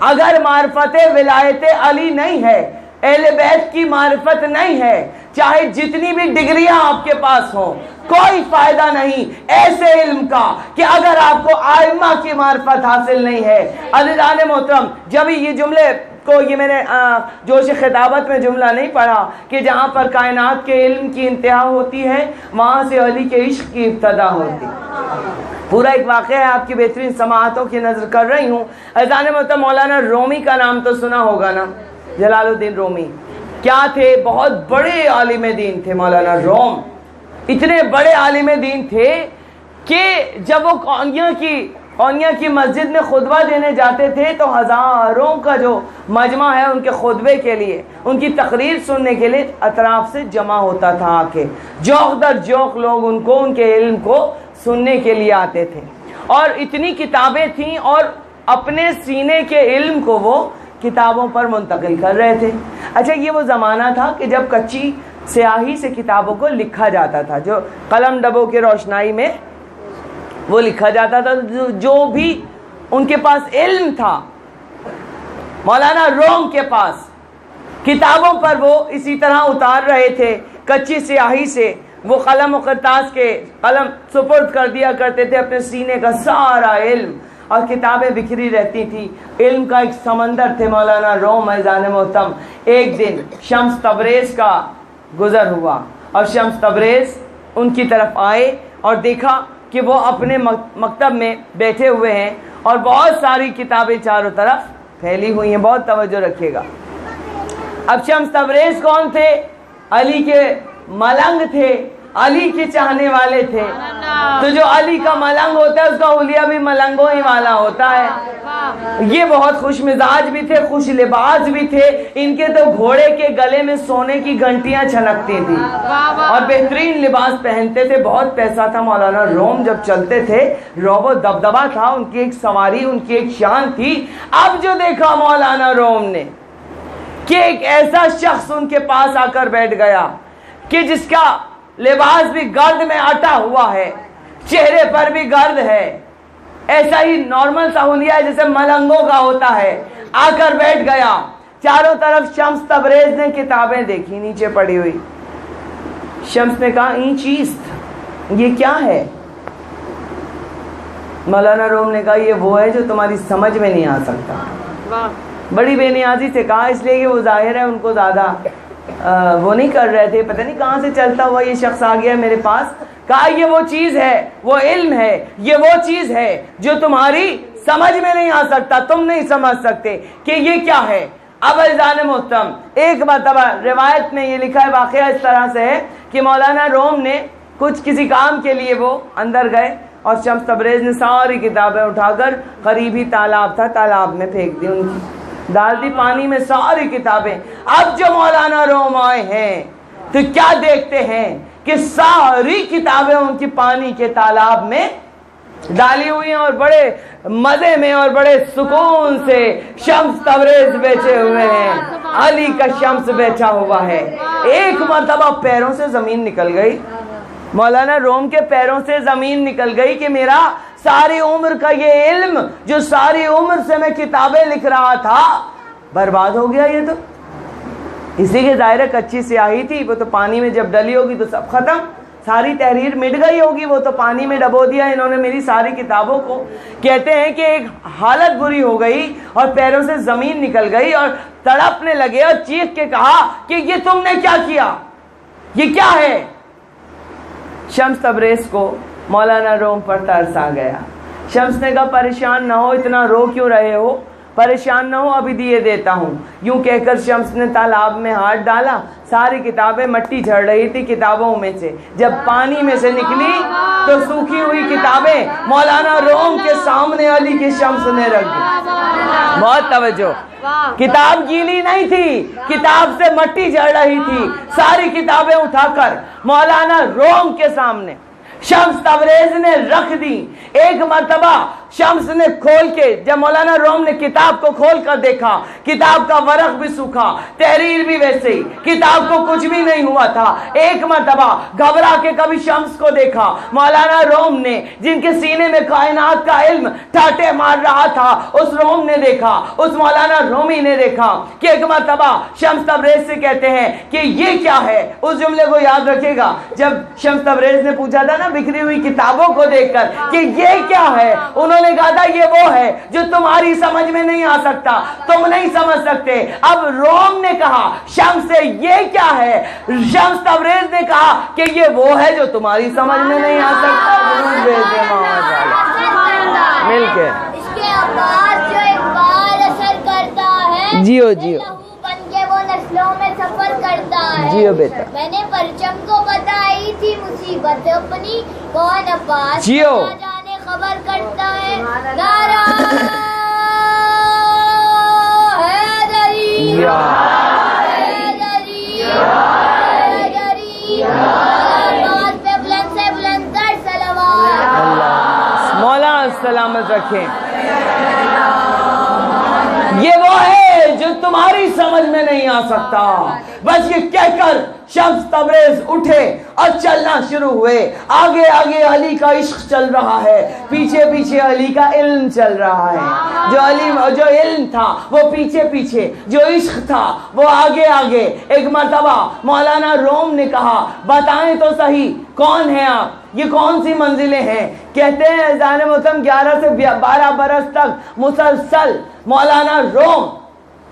اگر معرفت ولایت علی نہیں ہے، اہل بیت کی معرفت نہیں ہے، چاہے جتنی بھی ڈگریاں آپ کے پاس ہوں کوئی فائدہ نہیں ایسے علم کا کہ اگر آپ کو ائمہ کی معرفت حاصل نہیں ہے۔ عزیزان محترم، جب یہ جملے کو یہ میں نے جوش خطابت میں جملہ نہیں پڑھا کہ جہاں پر کائنات کے علم کی انتہا ہوتی ہے وہاں سے علی کے عشق کی ابتدا ہوتی ہے۔ پورا ایک واقعہ ہے، آپ کی بہترین سماعتوں کی نظر کر رہی ہوں۔ عزیزان محترم، مولانا رومی کا نام تو سنا ہوگا نا، جلال الدین رومی کیا تھے؟ بہت بڑے عالم دین تھے مولانا روم۔ اتنے بڑے عالم دین تھے کہ جب وہ قونیہ کی مسجد میں خطبہ دینے جاتے تھے تو ہزاروں کا جو مجمع ہے ان کے خطبے کے لیے، ان کی تقریر سننے کے لیے اطراف سے جمع ہوتا تھا، آ کے جوق در جوق لوگ ان کے علم کو سننے کے لیے آتے تھے، اور اتنی کتابیں تھیں اور اپنے سینے کے علم کو وہ کتابوں پر منتقل کر رہے تھے۔ اچھا، یہ وہ زمانہ تھا کہ جب کچی سیاہی سے کتابوں کو لکھا جاتا تھا، جو قلم ڈبوں کی روشنائی میں وہ لکھا جاتا تھا، جو بھی ان کے پاس علم تھا مولانا روم کے پاس کتابوں پر وہ اسی طرح اتار رہے تھے، کچی سیاہی سے وہ قلم و کرتاس کے قلم سپرد کر دیا کرتے تھے اپنے سینے کا سارا علم، اور کتابیں بکھری رہتی تھی۔ علم کا ایک سمندر تھے مولانا روم۔ عزیزان محترم، ایک دن شمس تبریز کا گزر ہوا اور شمس تبریز ان کی طرف آئے اور دیکھا کہ وہ اپنے مکتب میں بیٹھے ہوئے ہیں اور بہت ساری کتابیں چاروں طرف پھیلی ہوئی ہیں۔ بہت توجہ رکھیے گا۔ اب شمس تبریز کون تھے؟ علی کے ملنگ تھے، علی کے چاہنے والے تھے۔ تو جو علی کا ملنگ ہوتا ہے اس کا حلیہ بھی ملنگوں ہی والا ہوتا ہے۔ یہ بہت خوش مزاج بھی تھے، خوش لباس بھی تھے، ان کے تو گھوڑے کے گلے میں سونے کی گھنٹیاں چھنکتی تھی اور بہترین لباس پہنتے تھے۔ بہت پیسہ تھا مولانا روم، جب چلتے تھے روب و دبدبا تھا، ان کی ایک سواری، ان کی ایک شان تھی۔ اب جو دیکھا مولانا روم نے کہ ایک ایسا شخص ان کے پاس آ کر بیٹھ گیا کہ جس کا لباس بھی گرد میں اٹا ہوا ہے، چہرے پر بھی گرد ہے، ایسا ہی نارمل سا حلیہ ہے جیسے ملنگوں کا ہوتا ہے، آ کر بیٹھ گیا۔ چاروں طرف شمس تبریز نے کتابیں دیکھی نیچے پڑی ہوئی۔ شمس نے کہا این چیست، یہ کیا ہے؟ مولانا روم نے کہا یہ وہ ہے جو تمہاری سمجھ میں نہیں آ سکتا۔ بڑی بے نیازی سے کہا، اس لیے کہ وہ ظاہر ہے ان کو زیادہ وہ نہیں کر رہے تھے، پتہ نہیں کہاں سے چلتا ہوا یہ شخص آ گیا میرے پاس۔ کہا یہ وہ چیز ہے، وہ علم ہے، یہ وہ چیز ہے جو تمہاری سمجھ میں نہیں آ سکتا، تم نہیں سمجھ سکتے کہ یہ کیا ہے۔ اب عزیزان محترم، ایک مرتبہ روایت میں یہ لکھا ہے، واقعہ اس طرح سے ہے کہ مولانا روم نے کسی کام کے لیے وہ اندر گئے اور شمس تبریز نے ساری کتابیں اٹھا کر قریبی تالاب تھا، تالاب میں پھینک دی، ان کی ڈال دی پانی میں ساری کتابیں۔ اب جو مولانا روم آئے ہیں تو کیا دیکھتے ہیں کہ ساری کتابیں ان کی پانی کے تالاب میں ڈالی ہوئی ہیں اور بڑے مزے میں اور بڑے سکون سے شمس تبریز بیٹھے ہوئے ہیں، علی کا شمس بیٹھا ہوا ہے۔ ایک مرتبہ پیروں سے زمین نکل گئی، مولانا روم کے پیروں سے زمین نکل گئی کہ میرا ساری عمر کا یہ علم جو ساری عمر سے میں کتابیں لکھ رہا تھا برباد ہو گیا۔ یہ تو اسی کے ظاہر کچی سیاہی تھی، وہ تو پانی میں جب ڈلی ہوگی تو سب ختم، ساری تحریر مٹ گئی ہوگی، وہ تو پانی میں ڈبو دیا انہوں نے میری ساری کتابوں کو۔ کہتے ہیں کہ ایک حالت بری ہو گئی اور پیروں سے زمین نکل گئی اور تڑپنے لگے اور چیخ کے کہا کہ یہ تم نے کیا کیا، یہ کیا ہے؟ شمس تبریز کو مولانا روم پر ترس آ گیا۔ شمس نے کہا پریشان نہ ہو، اتنا رو کیوں رہے ہو، پریشان نہ ہو، ابھی دیے دیتا ہوں۔ یوں کہہ کر شمس نے تالاب میں ہاتھ ڈالا، ساری کتابیں مٹی جھڑ رہی تھی کتابوں میں سے، جب پانی میں سے نکلی تو سوکھی ہوئی کتابیں مولانا روم کے سامنے علی کے شمس نے رکھ دی۔ بہت توجہ. کتاب گیلی نہیں تھی, کتاب سے مٹی جڑ رہی تھی. ساری کتابیں اٹھا کر مولانا روم کے سامنے شمس تبریز نے رکھ دی. ایک مرتبہ شمس نے کھول کے, جب مولانا روم نے کتاب کو کھول کر دیکھا, کتاب کا ورق بھی سوکھا, تحریر بھی ویسے ہی, کتاب کو کچھ بھی نہیں ہوا تھا. ایک مرتبہ گھبرا کے کبھی شمس کو دیکھا. مولانا روم نے, جن کے سینے میں کائنات کا علم ٹاٹے مار رہا تھا, اس روم نے دیکھا, اس مولانا رومی نے دیکھا کہ ایک مرتبہ شمس تبریز سے کہتے ہیں کہ یہ کیا ہے. اس جملے کو یاد رکھے گا, جب شمس تبریز نے پوچھا تھا نا بکھری ہوئی کتابوں کو دیکھ کر کہ یہ کیا ہے, انہوں نے کہا تھا یہ وہ ہے جو تمہاری سمجھ میں نہیں آ سکتا, تم نہیں سمجھ سکتے. اب روم نے کہا شمس سے یہ کیا ہے, شمس تبریز نے کہا کہ یہ وہ ہے جو تمہاری سمجھ میں نہیں آ سکتا. مل کے اس کے آواز جو ایک بار اثر کرتا ہے, جیو جیو بن کے وہ نسلوں میں سفر کرتا ہے. جیو بیٹا. میں نے پرچم کو بتائی تھی مصیبت اپنی, کون عباس جیو جانے خبر کرتا ہے. نعرہ حیدری حیدری حیدری, عباس پہ بلند سے بلند تر صلوات. مولا سلامت رکھیں. یہ وہ ہے جو تمہاری سمجھ میں نہیں آ سکتا. بس یہ کہہ کر شمس تبریز اٹھے اور چلنا شروع ہوئے. آگے آگے علی کا عشق چل رہا ہے, پیچھے پیچھے علی کا علم چل رہا ہے. جو علم تھا وہ پیچھے پیچھے, جو عشق تھا وہ آگے آگے. ایک مرتبہ مولانا روم نے کہا بتائیں تو صحیح کون ہیں آپ, یہ کون سی منزلیں ہیں. کہتے ہیں اذان محترم 11 سے 12 برس تک مسلسل مولانا روم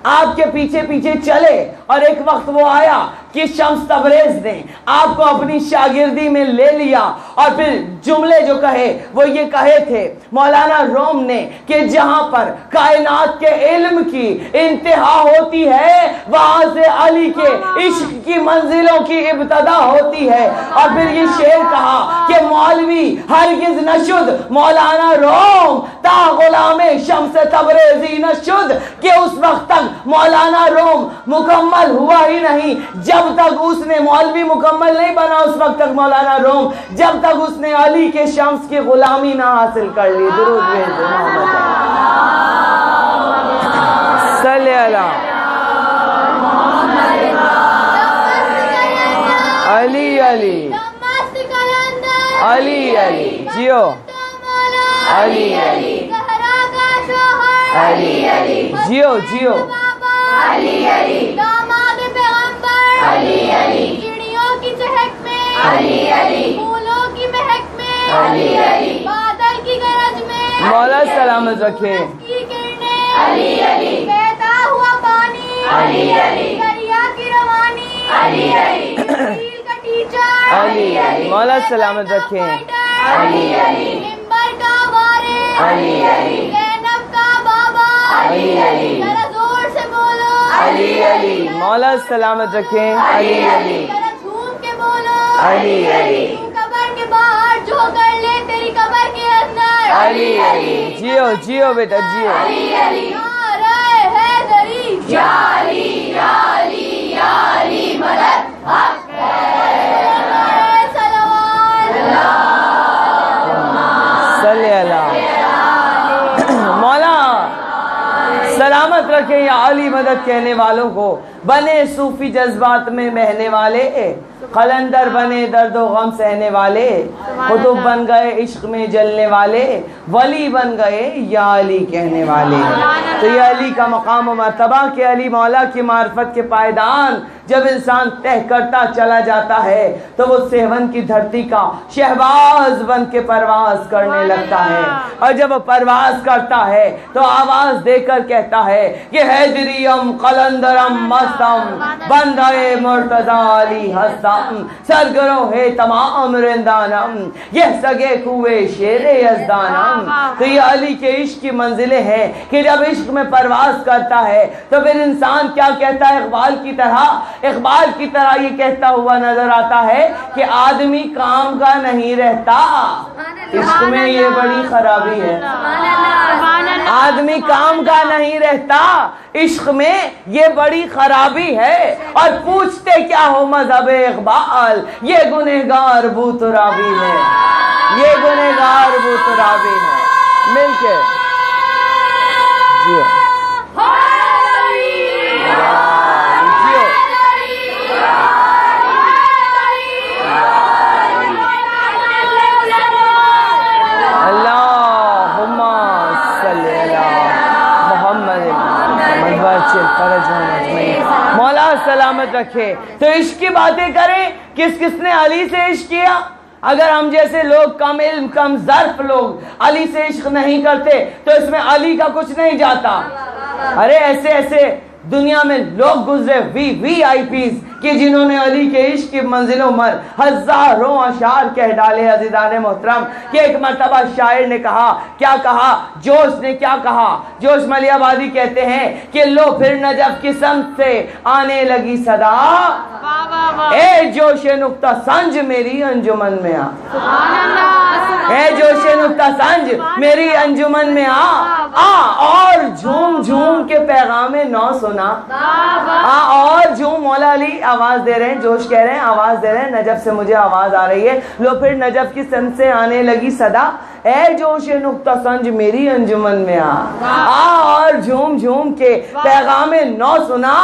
آپ کے پیچھے پیچھے چلے, اور ایک وقت وہ آیا کہ شمس تبریز نے آپ کو اپنی شاگردی میں لے لیا, اور پھر جملے جو کہے وہ یہ کہے تھے مولانا روم نے کہ جہاں پر کائنات کے علم کی انتہا ہوتی ہے وہاں سے علی کے عشق کی منزلوں کی ابتدا ہوتی ہے. اور پھر یہ شعر کہا کہ مولوی ہرگز نہ شد مولانا روم تا غلام شمس تبریزی نہ شد, کہ اس وقت تک مولانا روم مکمل ہوا ہی نہیں جب تک اس نے, مولوی مکمل نہیں بنا اس وقت تک مولانا روم, جب تک اس نے علی کے شمس کی غلامی نہ حاصل کر لی. درود بھیجو صلی اللہ علی علی علی علی. جیو علی علی علی علی. جیو جیو علی علی. داماد پیغمبر علی علی. چڑیوں کی چہک میں علی علی. پھولوں کی مہک میں علی علی. بادل کی گرج میں مولا سلامت رکھے. کی کرنیں علی علی. بہتا ہوا پانی علی علی. دریا کی روانی علی علی. جھیل کا ٹیچر علی علی. مولا سلامت رکھے. علی علی. منبر کا وارث علی علی. زینب کا بابا علی علی. ذرا زور سے بولو علی علی. مولا سلامت رکھیں. علی علی. ذرا جھوم کے بولو علی علی. تو قبر کے باہر جو کر لے تیری قبر کے اندر علی علی. جیو جیو بیٹا جیو. علی علی. نعرہ حیدری یا علی یا علی یا علی مدد حق ہے. صلوات صلی اللہ. مولا سلامت رکھے یا علی مدد کہنے والوں کو. بنے صوفی جذبات میں بہنے والے, قلندر بنے درد و غم سہنے والے, قطب بن گئے عشق میں جلنے والے, ولی بن گئے یا علی کہنے والے. تو یہ علی کا مقام و مرتبہ کہ علی مولا کی معرفت کے پائیدان جب انسان طے کرتا چلا جاتا ہے تو وہ سیون کی دھرتی کا شہباز بن کے پرواز کرنے لگتا ہے. اور جب وہ پرواز کرتا ہے تو آواز دے کر کہتا ہے کہ حیدریم قلندرم مستم بندے مرتضی علی ہستم سرگرو ہے تمام رندانم یہ سگے کوئے شیر یزدانم. تو یہ علی کے عشق کی منزلیں ہیں کہ جب عشق میں پرواز کرتا ہے تو پھر انسان کیا کہتا ہے, اقبال کی طرح یہ کہتا ہوا نظر آتا ہے کہ آدمی کام کا نہیں رہتا. عشق میں یہ بڑی خرابی ہے, آدمی کام کا نہیں رہتا، عشق میں یہ بڑی خرابی ہے۔ اور پوچھتے کیا ہو مذہب اقبال، یہ گنہگار بو ترابی ہے، یہ گنہگار بو ترابی ہے۔ مل کے جیو اللہم صلی علی محمد مولا سلامت رکھے۔ تو عشق کی باتیں کریں، کس کس نے علی سے عشق کیا؟ اگر ہم جیسے لوگ کم علم کم ظرف لوگ علی سے عشق نہیں کرتے تو اس میں علی کا کچھ نہیں جاتا۔ ارے ایسے ایسے دنیا میں لوگ گزرے وی آئی پیز کہ جنہوں نے علی کے عشق کی منزلوں پر ہزاروں اشعار کہہ ڈالے۔ عزیزان محترم کہ ایک مرتبہ شاعر نے کہا، کیا کہا؟ جوش نے کیا کہا؟ جوش ملی آبادی کہتے ہیں کہ لو پھر نجف کی سمت سے آنے لگی صدا، اے جوش نقطہ سنج میری انجمن میں آ، اے جوش نقطہ سنج میری انجمن میں آ اور جھوم جھوم کے پیغام نو سنا، اور جھوم۔ مولا علی آواز دے رہے ہیں، جوش کہہ رہے ہیں، آواز دے رہے ہیں، نجف سے مجھے آواز آ رہی ہے، لو پھر نجف کی سمت سے آنے لگی صدا، اے جوش نقطہ سنج میری انجمن میں آ اور جھوم جھوم کے پیغام نو سنا۔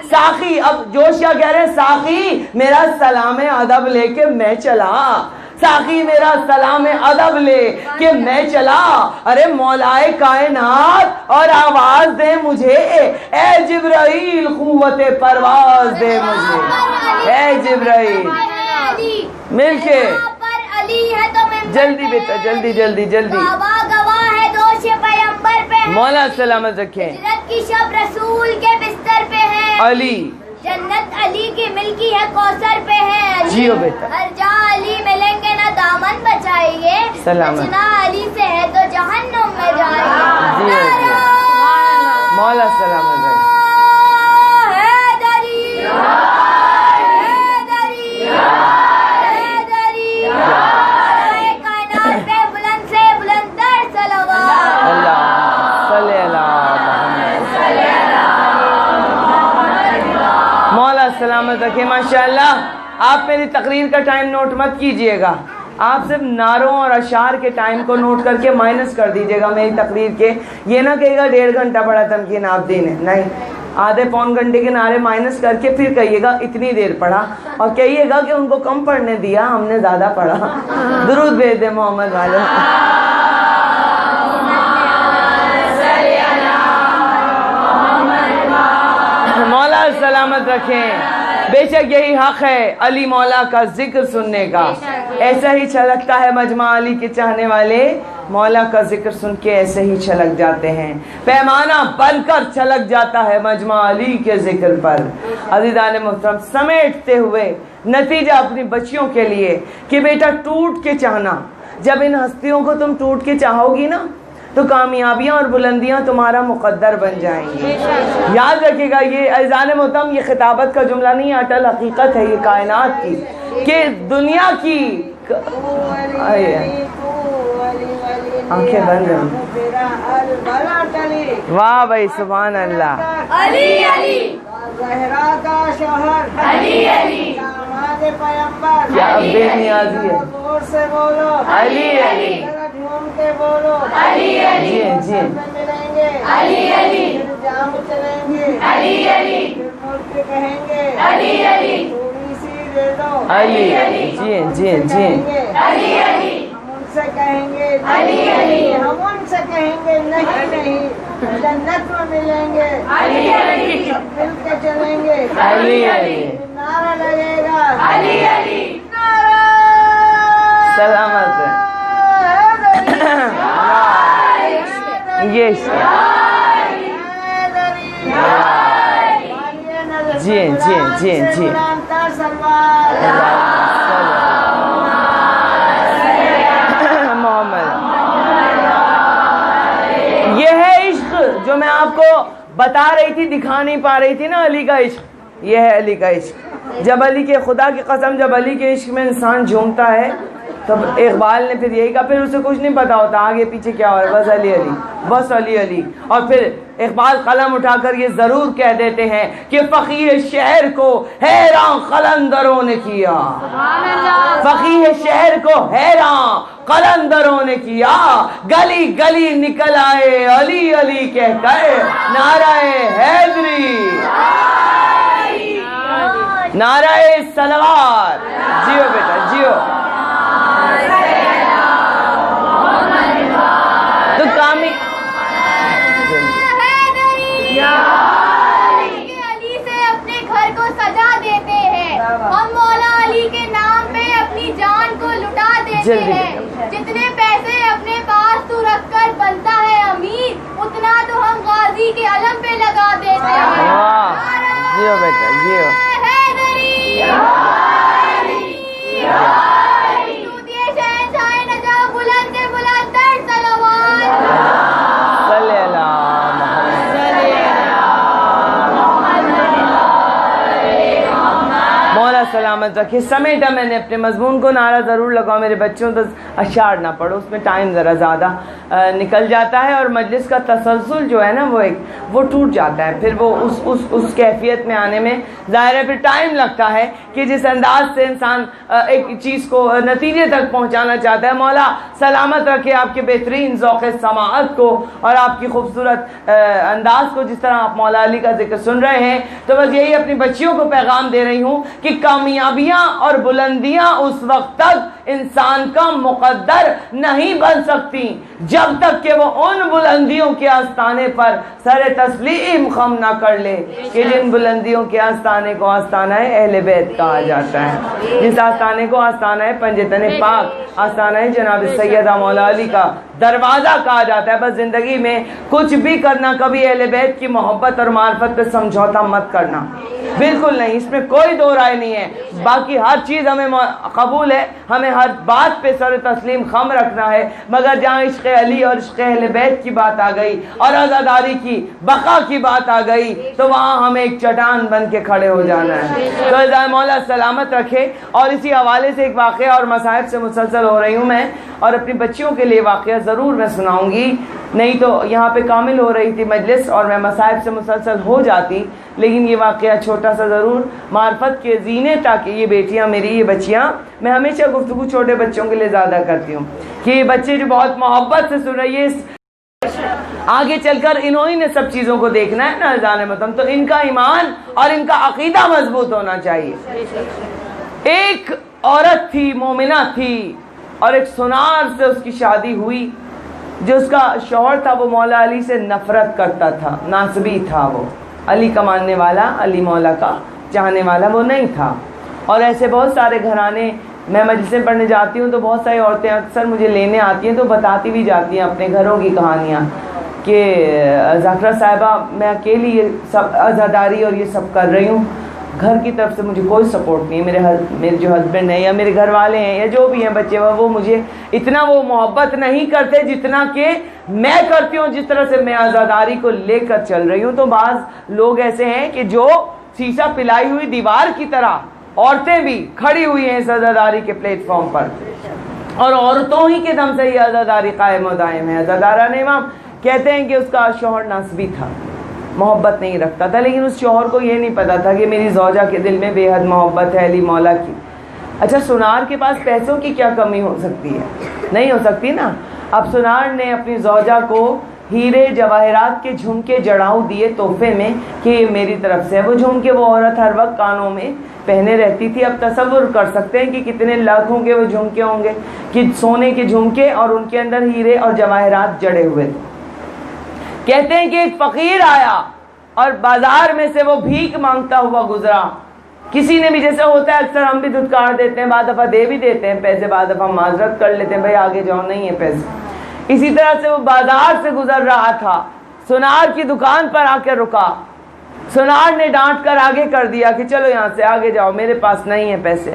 ساقی، اب جوش کیا کہہ رہے ہیں؟ ساقی میرا سلام ادب لے کے میں چلا، ساقی میرا سلام ادب لے کہ میں چلا، ارے مولائے کائنات اور آواز دے مجھے، اے جبرائیل قوت پرواز دے مجھے، اے جبرائیل۔ مل کے جلدی بیٹا، جلدی جلدی جلدی۔ گواہ ہے دوش پیغمبر پہ، مولا سلامت رکھیں۔ ہجرت کی شب رسول کے بستر پہ ہے علی، جنت علی کی ملکی ہے کوثر پہ ہے، جیو بیٹا۔ ہر جہاں علی ملیں گے نہ دامن بچائیے، سلامت۔ بچنا علی سے ہے تو جہنم میں جائیے۔ جیو جیو۔ مولا سلامت رکھیں۔ سلامت رکھے۔ ماشاءاللہ آپ میری تقریر کا ٹائم نوٹ مت کیجئے گا، آپ صرف نعروں اور اشعار کے ٹائم کو نوٹ کر کے مائنس کر دیجئے گا میری تقریر کے۔ یہ نہ کہے گا 1.5 گھنٹہ پڑھا تمکین آبدین ہے، نہیں، آدھے پون گھنٹے کے نعرے مائنس کر کے پھر کہیے گا اتنی دیر پڑھا، اور کہیے گا کہ ان کو کم پڑھنے دیا، ہم نے زیادہ پڑھا۔ درود بھیج دے محمد والے۔ مولا سلامت رکھیں۔ بے شک یہی حق ہے علی مولا کا ذکر سننے کا، ایسا ہی چھلکتا ہے مجمع علی کے چاہنے والے، مولا کا ذکر سن کے ایسے ہی چھلک جاتے ہیں، پیمانہ بن کر چھلک جاتا ہے مجمع علی کے ذکر پر۔ عزیزان محترم، سمیٹتے ہوئے نتیجہ اپنی بچیوں کے لیے کہ بیٹا ٹوٹ کے چاہنا، جب ان ہستیوں کو تم ٹوٹ کے چاہو گی نا تو کامیابیاں اور بلندیاں تمہارا مقدر بن جائیں گی۔ یاد رکھے گا، یہ عزیزان محترم یہ خطابت کا جملہ نہیں، اٹل حقیقت ہے یہ کائنات کی، کہ دنیا کی آنکھیں بند ہیں۔ واہ بھائی، سبحان اللہ۔ علی علی زہرا کا شوہر، علی علی داماد پیغمبر، کیا اب بے نیازی ہے؟ زور سے بولو علی علی، جھوم کے بولو علی علی، جی جی، ملیں گے علی علی، جام چلیں گے علی علی، ملک کہیں گے علی علی، تھوڑی سی دے دو علی علی، جی جی جی، علی علی، ہم ان سے کہیں گے علی علی، ہم ان سے کہیں گے نہیں نہیں، جنت میں ملیں گے علی علی، مل کے چلیں گے علی علی، نعرہ لگے گا علی علی، نعرہ سلامت ہے۔ یہ جی جی جی جی، محمد، یہ ہے عشق جو میں آپ کو بتا رہی تھی، دکھا نہیں پا رہی تھی نا، علی کا عشق، یہ ہے علی کا عشق۔ جب علی کے، خدا کی قسم، جب علی کے عشق میں انسان جھومتا ہے تو اقبال نے پھر یہی کہا، پھر اسے کچھ نہیں پتا ہوتا آگے پیچھے کیا ہو رہا ہے، بس علی علی، بس علی علی. اور پھر اقبال قلم اٹھا کر یہ ضرور کہہ دیتے ہیں کہ فقیہ شہر کو حیران قلندروں نے کیا، فقیہ شہر کو حیران قلندروں نے کیا، گلی گلی نکل آئے علی علی کہہ کر نعرہ حیدری، نعرہ صلوات. جیو بیٹا جیو. تو کامی علی سے اپنے گھر کو سجا دیتے ہیں، ہم مولا علی کے نام پہ اپنی جان کو لٹا دیتے ہیں، جتنے پیسے اپنے پاس تو رکھ کر بنتا ہے امیر، اتنا تو ہم غازی کے علم پہ لگا دیتے ہیں. جیو بیٹا جیو. صلی اللہ مولا سلامت رکھے. سمیٹا میں نے اپنے مضمون کو، نعرہ ضرور لگاؤ میرے بچوں، تو اشعار نہ پڑھو، اس میں ٹائم ذرا زیادہ نکل جاتا ہے اور مجلس کا تسلسل جو ہے نا وہ ٹوٹ جاتا ہے. پھر وہ اس کیفیت میں آنے میں ظاہر ہے پھر ٹائم لگتا ہے کہ جس انداز سے انسان ایک چیز کو نتیجے تک پہنچانا چاہتا ہے. مولا سلامت رکھے آپ کے بہترین ذوق سماعت کو اور آپ کی خوبصورت انداز کو. جس طرح آپ مولا علی کا ذکر سن رہے ہیں تو بس یہی اپنی بچیوں کو پیغام دے رہی ہوں کہ کامیابیاں اور بلندیاں اس وقت تک انسان کا مقدر نہیں بن سکتی جب تک کہ وہ ان بلندیوں کے آستانے پر سر تسلیم خم نہ کر لے کہ جن بلندیوں کے آستانے کو آستانہ اہل بیت کہا جاتا ہے، جس آستانے کو آستانہ پنجتن پاک، آستانہ جناب سیدہ مولا علی کا دروازہ کہا جاتا ہے. بس زندگی میں کچھ بھی کرنا کبھی اہل بیت کی محبت اور معرفت پہ سمجھوتا مت کرنا، بالکل نہیں، اس میں کوئی دو رائے نہیں ہے. باقی ہر چیز ہمیں قبول ہے، ہمیں ہر بات پہ سر تسلیم خم رکھنا ہے، مگر جہاں عشق علی اور عشق اہل بیت کی بات آ گئی اور عزاداری کی بقا کی بات آ گئی تو وہاں ہمیں ایک چٹان بن کے کھڑے ہو جانا ہے. تو مولا سلامت رکھے. اور اسی حوالے سے ایک واقعہ اور مصائب سے مسلسل ہو رہی ہوں میں، اور اپنی بچیوں کے لیے واقعہ ضرور میں سناؤں گی، نہیں تو یہاں پہ کامل ہو رہی تھی مجلس اور میں مصائب سے مسلسل ہو جاتی. لیکن یہ واقعہ چھوٹا سا ضرور معرفت کے زینے، تاکہ یہ بیٹیاں میری، یہ بچیاں، میں ہمیشہ گفتگو چھوٹے بچوں کے لیے زیادہ کرتی ہوں کہ یہ بچے جو بہت محبت سے سن رہے ہیں، آگے چل کر انہوں نے سب چیزوں کو دیکھنا ہے نا اذان متم، تو ان کا ایمان اور ان کا عقیدہ مضبوط ہونا چاہیے. ایک عورت تھی، مومنہ تھی، اور ایک سنار سے اس کی شادی ہوئی. جو اس کا شوہر تھا وہ مولا علی سے نفرت کرتا تھا، ناسبی تھا، وہ علی کا ماننے والا، علی مولا کا چاہنے والا وہ نہیں تھا. اور ایسے بہت سارے گھرانے، میں مجلسیں پڑھنے جاتی ہوں تو بہت ساری عورتیں اکثر مجھے لینے آتی ہیں تو بتاتی بھی جاتی ہیں اپنے گھروں کی کہانیاں کہ ذاکرہ صاحبہ میں اکیلی یہ سب عزاداری اور یہ سب کر رہی ہوں، گھر کی طرف سے مجھے کوئی سپورٹ نہیں ہے، میرے جو ہسبینڈ ہیں یا میرے گھر والے ہیں یا جو بھی ہیں بچے، وہ مجھے اتنا وہ محبت نہیں کرتے جتنا کہ میں کرتی ہوں، جس طرح سے میں عزاداری کو لے کر چل رہی ہوں. تو بعض لوگ ایسے ہیں کہ جو شیشہ پلائی ہوئی دیوار کی طرح عورتیں بھی کھڑی ہوئی ہیں اس عزاداری کے پلیٹ فارم پر، اور عورتوں ہی کے دم سے یہ عزاداری قائم و دائم ہے. عزادارہ نے امام کہتے ہیں کہ اس کا شوہر ناسبی تھا، محبت نہیں رکھتا تھا، لیکن اس شوہر کو یہ نہیں پتا تھا کہ میری زوجہ کے دل میں بے حد محبت ہے علی مولا کی. اچھا، سنار کے پاس پیسوں کی کیا کمی ہو سکتی ہے؟ نہیں ہو سکتی نا. اب سنار نے اپنی زوجہ کو ہیرے جواہرات کے جھمکے جڑاؤ دیے تحفے میں کہ یہ میری طرف سے. وہ جھمکے وہ عورت ہر وقت کانوں میں پہنے رہتی تھی. اب تصور کر سکتے ہیں کہ کتنے لاکھوں کے وہ جھمکے ہوں گے، کہ سونے کے جھمکے اور ان کے اندر ہیرے اور جواہرات جڑے ہوئے تھے. کہتے ہیں کہ ایک فقیر آیا اور بازار میں سے وہ بھیک مانگتا ہوا گزرا. کسی نے بھی، جیسے ہوتا ہے اکثر ہم بھی دھتکار دیتے ہیں، بعض دفعہ دے بھی دیتے ہیں پیسے، بعض دفعہ معذرت کر لیتے ہیں بھائی آگے جاؤ نہیں ہے پیسے. اسی طرح سے وہ بازار سے گزر رہا تھا، سنار کی دکان پر آ کر رکا. سنار نے ڈانٹ کر آگے کر دیا کہ چلو یہاں سے آگے جاؤ، میرے پاس نہیں ہے پیسے.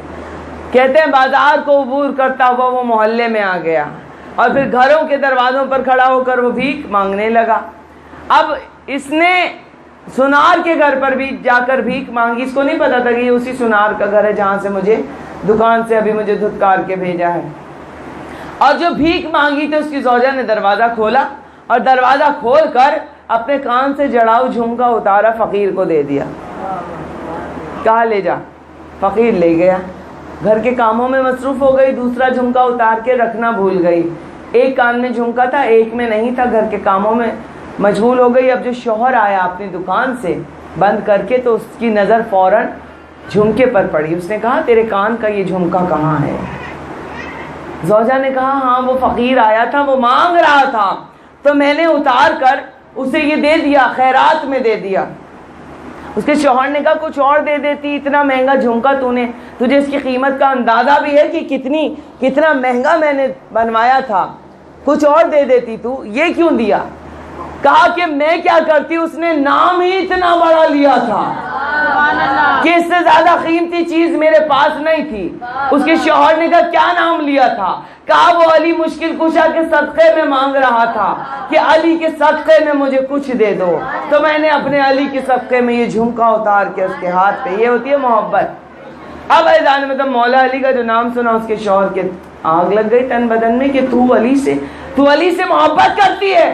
کہتے ہیں بازار کو عبور کرتا ہوا وہ محلے میں آ گیا اور پھر گھروں کے دروازوں پر کھڑا ہو کر وہ بھیک مانگنے لگا. اب اس نے سنار کے گھر پر بھی جا کر بھیک مانگی. اس کو نہیں پتا تھا کہ یہ اسی سنار کا گھر ہے جہاں سے مجھے دکان سے ابھی مجھے دھتکار کے بھیجا ہے. اور جو بھیک مانگی تو اس کی زوجہ نے دروازہ کھولا اور دروازہ کھول کر اپنے کان سے جڑاؤ جھمکا اتارا، فقیر کو دے دیا، کہا لے جا۔ فقیر لے گیا، گھر کے کاموں میں مصروف ہو گئی، دوسرا جھمکا اتار کے رکھنا بھول گئی، ایک کان میں جھمکا تھا ایک میں نہیں تھا، گھر کے کاموں میں مشغول ہو گئی۔ اب جو شوہر آیا اپنی دکان سے بند کر کے تو اس کی نظر فوراً جھمکے پر پڑی، اس نے کہا تیرے کان کا یہ جھمکا کہاں ہے؟ زوجہ نے کہا ہاں وہ فقیر آیا تھا، وہ مانگ رہا تھا تو میں نے اتار کر اسے یہ دے دیا، خیرات میں دے دیا۔ اس کے شوہر نے کہا کچھ اور دے دیتی، اتنا مہنگا جھمکا تو نے، تجھے اس کی قیمت کا اندازہ بھی ہے کہ کتنا مہنگا میں نے بنوایا تھا، کچھ اور دے دیتی، تو یہ کیوں دیا؟ کہا کہ میں کیا کرتی، اس نے نام ہی اتنا بڑا لیا تھا کہ اس سے زیادہ قیمتی چیز میرے پاس نہیں تھی۔ اس کے شوہر نے کہا کیا نام لیا تھا؟ کہا وہ علی مشکل کشا کے صدقے میں مانگ رہا تھا کہ علی کے صدقے میں مجھے کچھ دے دو، تو میں نے اپنے علی کے صدقے میں یہ جھمکا اتار کے اس کے ہاتھ پہ۔ یہ ہوتی ہے محبت۔ اب ایزان میں تو مولا علی کا جو نام سنا اس کے شوہر کے آگ لگ گئی تن بدن میں کہ تو علی سے محبت کرتی ہے؟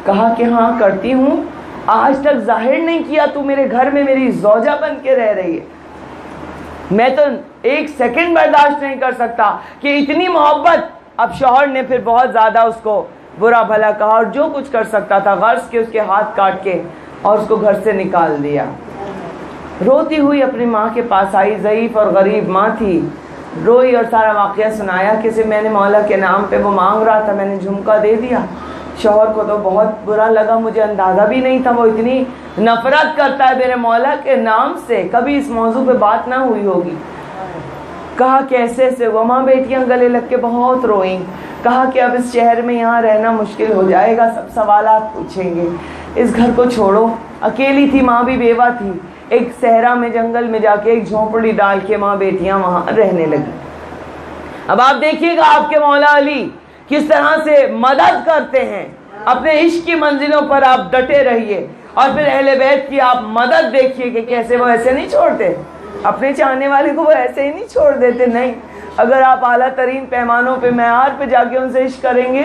کہا کہ ہاں کرتی ہوں، آج تک ظاہر نہیں کیا، تو میرے گھر میں میری زوجہ بن کے رہ رہی ہے، میں تو ایک سیکنڈ برداشت نہیں کر سکتا کہ اتنی محبت۔ اب شوہر نے پھر بہت زیادہ اس کو برا بھلا کہا اور جو کچھ کر سکتا تھا غرض کے اس کے ہاتھ کاٹ کے اور اس کو گھر سے نکال دیا۔ روتی ہوئی اپنی ماں کے پاس آئی، ضعیف اور غریب ماں تھی، روئی اور سارا واقعہ سنایا کہ میں نے مولا کے نام پہ وہ مانگ رہا تھا، میں نے جھمکا دے دیا۔ شوہر کو تو بہت برا لگا، مجھے اندازہ بھی نہیں تھا وہ اتنی نفرت کرتا ہے میرے مولا کے نام سے، کبھی اس موضوع پہ بات نہ ہوئی ہوگی۔ کہا کیسے سے وہ ماں بیٹیاں گلے لگ کے بہت روئیں، کہا کہ اب اس شہر میں یہاں رہنا مشکل ہو جائے گا، سب سوالات پوچھیں گے، اس گھر کو چھوڑو۔ اکیلی تھی، ماں بھی بیوہ تھی، ایک صحرا میں جنگل میں جا کے ایک جھونپڑی ڈال کے ماں بیٹیاں وہاں رہنے لگی۔ اب آپ دیکھیے گا آپ کے مولا علی کس طرح سے مدد کرتے ہیں، اپنے عشق کی منزلوں پر آپ ڈٹے رہیے، اور پھر اہل بیت کی آپ مدد دیکھیے کہ کیسے وہ ایسے نہیں چھوڑتے، اپنے چاہنے والے کو وہ ایسے ہی نہیں چھوڑ دیتے۔ نہیں، اگر آپ اعلیٰ ترین پیمانوں پہ معیار پہ جا کے ان سے عشق کریں گے۔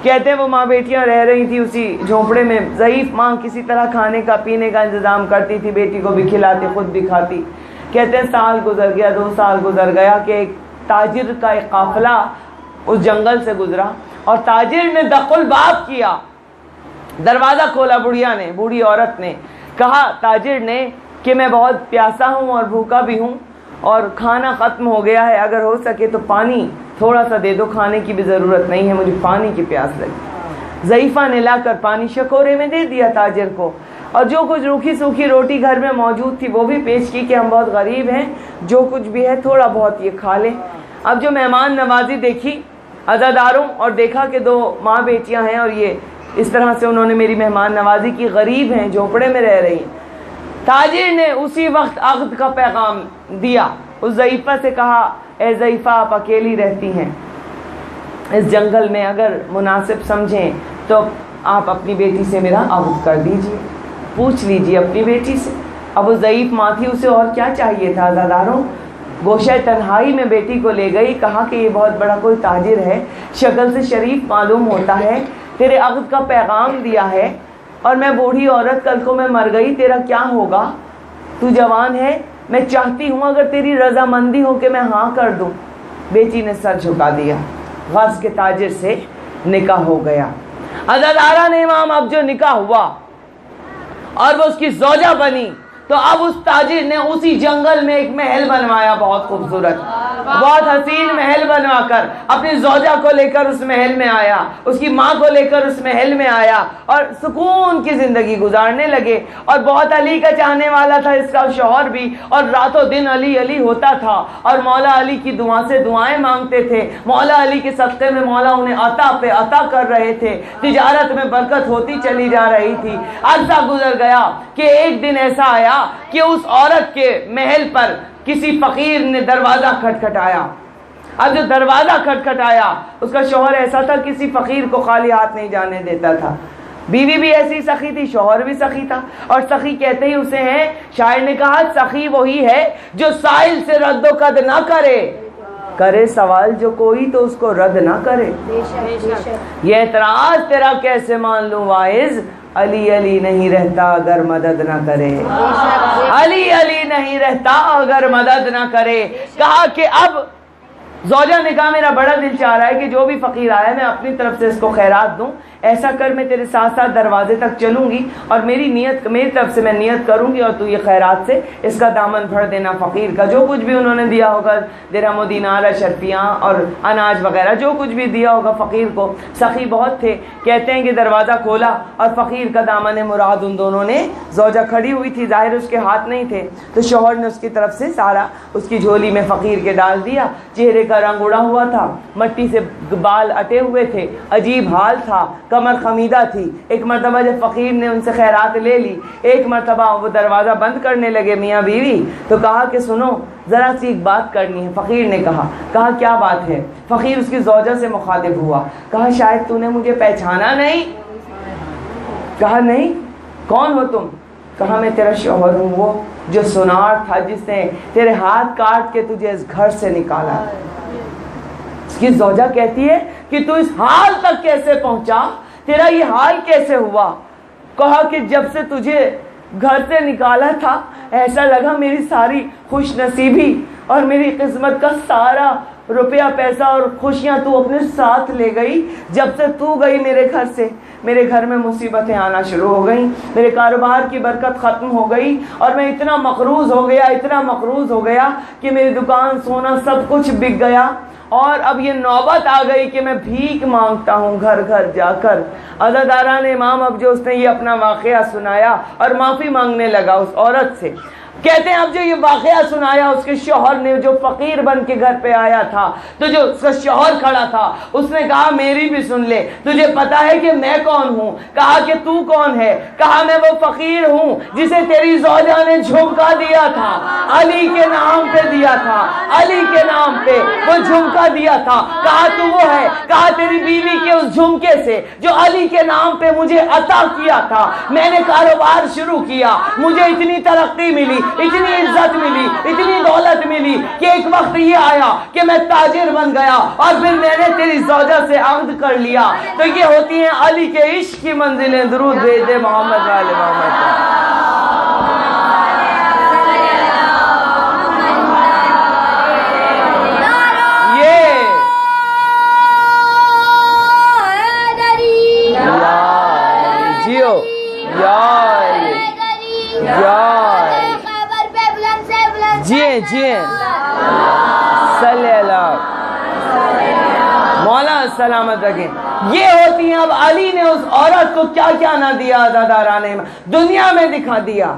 کہتے ہیں وہ ماں بیٹیاں رہ رہی تھی اسی جھونپڑے میں، ضعیف ماں کسی طرح کھانے کا پینے کا انتظام کرتی تھی، بیٹی کو بھی کھلاتی خود بھی کھاتی۔ کہتے ہیں سال گزر گیا، 2 سال گزر گیا کہ ایک تاجر کا ایک قافلہ اس جنگل سے گزرا اور تاجر نے دخل الباب کیا، دروازہ کھولا بوڑھی عورت نے، کہا تاجر نے کہ میں بہت پیاسا ہوں اور بھوکا بھی ہوں اور کھانا ختم ہو گیا ہے، اگر ہو سکے تو پانی تھوڑا سا دے دو، کھانے کی بھی ضرورت نہیں ہے، مجھے پانی کی پیاس لگی۔ ضعیفہ نے لا کر پانی شکورے میں دے دیا تاجر کو، اور جو کچھ روکھی سوکھی روٹی گھر میں موجود تھی وہ بھی پیش کی کہ ہم بہت غریب ہیں، جو کچھ بھی ہے تھوڑا بہت یہ کھا لیں۔ اب جو مہمان نوازی دیکھی عزاداروں، اور دیکھا کہ 2 ماں بیٹیاں ہیں اور یہ اس طرح سے انہوں نے میری مہمان نوازی کی، غریب ہیں، جھونپڑے میں رہ رہی ہیں۔ تاجر نے اسی وقت عقد کا پیغام دیا، اس ضعیفہ سے کہا اے ضعیفہ آپ اکیلی رہتی ہیں اس جنگل میں، اگر مناسب سمجھیں تو آپ اپنی بیٹی سے میرا عقد کر دیجئے، پوچھ لیجئے اپنی بیٹی سے۔ اب وہ ضعیف ماں تھی، اسے اور کیا چاہیے تھا؟ عزاداروں گوشہ تنہائی میں بیٹی کو لے گئی، کہا کہ یہ بہت بڑا کوئی تاجر ہے، شکل سے شریف معلوم ہوتا ہے، تیرے عقد کا پیغام دیا ہے، اور میں بوڑھی عورت، کل کو میں مر گئی تیرا کیا ہوگا؟ تو جوان ہے، میں چاہتی ہوں اگر تیری رضامندی ہو کہ میں ہاں کر دوں۔ بیٹی نے سر جھکا دیا، غرض کے تاجر سے نکاح ہو گیا۔ عزادارہ نے امام اب جو نکاح ہوا اور وہ اس کی زوجہ بنی، تو اب اس تاجر نے اسی جنگل میں ایک محل بنوایا، بہت خوبصورت، بہت حسین محل بنوا کر اپنی زوجہ کو لے کر اس محل میں آیا، اس کی ماں کو لے کر اس محل میں آیا اور سکون کی زندگی گزارنے لگے۔ اور بہت علی کا چاہنے والا تھا اس کا شوہر بھی، اور راتوں دن علی علی ہوتا تھا، اور مولا علی کی دعا سے دعائیں مانگتے تھے، مولا علی کے صدقے میں مولا انہیں عطا پہ عطا کر رہے تھے، تجارت میں برکت ہوتی چلی جا رہی تھی۔ عرصہ گزر گیا کہ ایک دن ایسا آیا کہ اس عورت کے محل پر کسی فقیر نے دروازہ کھٹکھٹایا۔ اب جو دروازہ کھٹکھٹایا، اس کا شوہر ایسا تھا کسی فقیر کو خالی ہاتھ نہیں جانے دیتا تھا، بیوی بھی ایسی سخی تھی، شوہر بھی سخی تھا، اور سخی کہتے ہی اسے ہیں، شاعر نے کہا سخی وہی ہے جو سائل سے رد و قد نہ کرے، کرے سوال جو کوئی تو اس کو رد نہ کرے. یہ اعتراض تیرا کیسے مان لوں واعظ, علی علی نہیں رہتا اگر مدد نہ کرے, علی علی نہیں رہتا اگر مدد نہ کرے. کہا کہ اب زوجہ نے کہا میرا بڑا دل چاہ رہا ہے کہ جو بھی فقیر آیا میں اپنی طرف سے اس کو خیرات دوں, ایسا کر میں تیرے ساتھ ساتھ دروازے تک چلوں گی اور میری طرف سے میں نیت کروں گی اور تو یہ خیرات سے اس کا دامن بھر دینا فقیر کا, جو کچھ بھی انہوں نے دیا ہوگا درہم و دینار اشرفیاں اور اناج وغیرہ جو کچھ بھی دیا ہوگا فقیر کو. سخی بہت تھے, کہتے ہیں کہ دروازہ کھولا اور فقیر کا دامن مراد ان دونوں نے, زوجہ کھڑی ہوئی تھی, ظاہر اس کے ہاتھ نہیں تھے, تو شوہر نے اس کی طرف سے سارا اس کی جھولی میں فقیر کے ڈال دیا. چہرے کا رنگ اڑا ہوا تھا, مٹی سے بال اٹے ہوئے تھے, عجیب حال تھا, کمر خمیدہ تھی. ایک مرتبہ جب فقیر نے ان سے خیرات لے لی, ایک مرتبہ وہ دروازہ بند کرنے لگے میاں بیوی, تو کہا کہ سنو ذرا سی ایک بات کرنی ہے. فقیر نے کہا کیا بات ہے؟ فقیر اس کی زوجہ سے مخاطب ہوا, کہا شاید تو نے مجھے پہچانا نہیں. کہا نہیں, کون ہو تم؟ کہا میں تیرا شوہر ہوں, وہ جو سنار تھا جس نے تیرے ہاتھ کاٹ کے تجھے اس گھر سے نکالا. اس کی زوجہ کہتی ہے کہ تو اس حال تک کیسے پہنچا, تیرا یہ حال کیسے ہوا؟ کہا کہ جب سے تجھے گھر سے نکالا تھا ایسا لگا میری ساری خوش نصیبی اور میری قسمت کا سارا روپیہ پیسہ اور خوشیاں تو اپنے ساتھ لے گئی. جب سے تو گئی میرے گھر سے, میرے گھر میں مصیبتیں آنا شروع ہو گئیں, میرے کاروبار کی برکت ختم ہو گئی اور میں اتنا مقروض ہو گیا کہ میری دکان سونا سب کچھ بک گیا, اور اب یہ نوبت آ گئی کہ میں بھیک مانگتا ہوں گھر گھر جا کر. عزاداران امام اب جو اس نے یہ اپنا واقعہ سنایا اور معافی مانگنے لگا اس عورت سے, کہتے ہیں اب جو یہ واقعہ سنایا اس کے شوہر نے, جو فقیر بن کے گھر پہ آیا تھا, تو جو اس کا شوہر کھڑا تھا اس نے کہا میری بھی سن لے, تجھے پتا ہے کہ میں کون ہوں؟ کہا کہ تو کون ہے؟ کہا میں وہ فقیر ہوں جسے تیری زوجہ نے جھمکا دیا تھا, علی کے نام پہ دیا تھا, علی کے نام پہ وہ جھمکا دیا تھا. کہا تو وہ ہے؟ کہا تیری بیوی کے اس جھمکے سے جو علی کے نام پہ مجھے عطا کیا تھا میں نے کاروبار شروع کیا, مجھے اتنی ترقی ملی, اتنی عزت ملی, اتنی دولت ملی کہ ایک وقت یہ آیا کہ میں تاجر بن گیا اور پھر میں نے تیری زوجہ سے عقد کر لیا. تو یہ ہوتی ہیں علی کے عشق کی منزلیں. درود بھیج دے محمد والے محمد. جی صلی اللہ مولا سلامت رکھیں. یہ ہوتی ہیں. اب علی نے اس عورت کو کیا کیا نہ دیا, عزاداران دنیا میں دکھا دیا,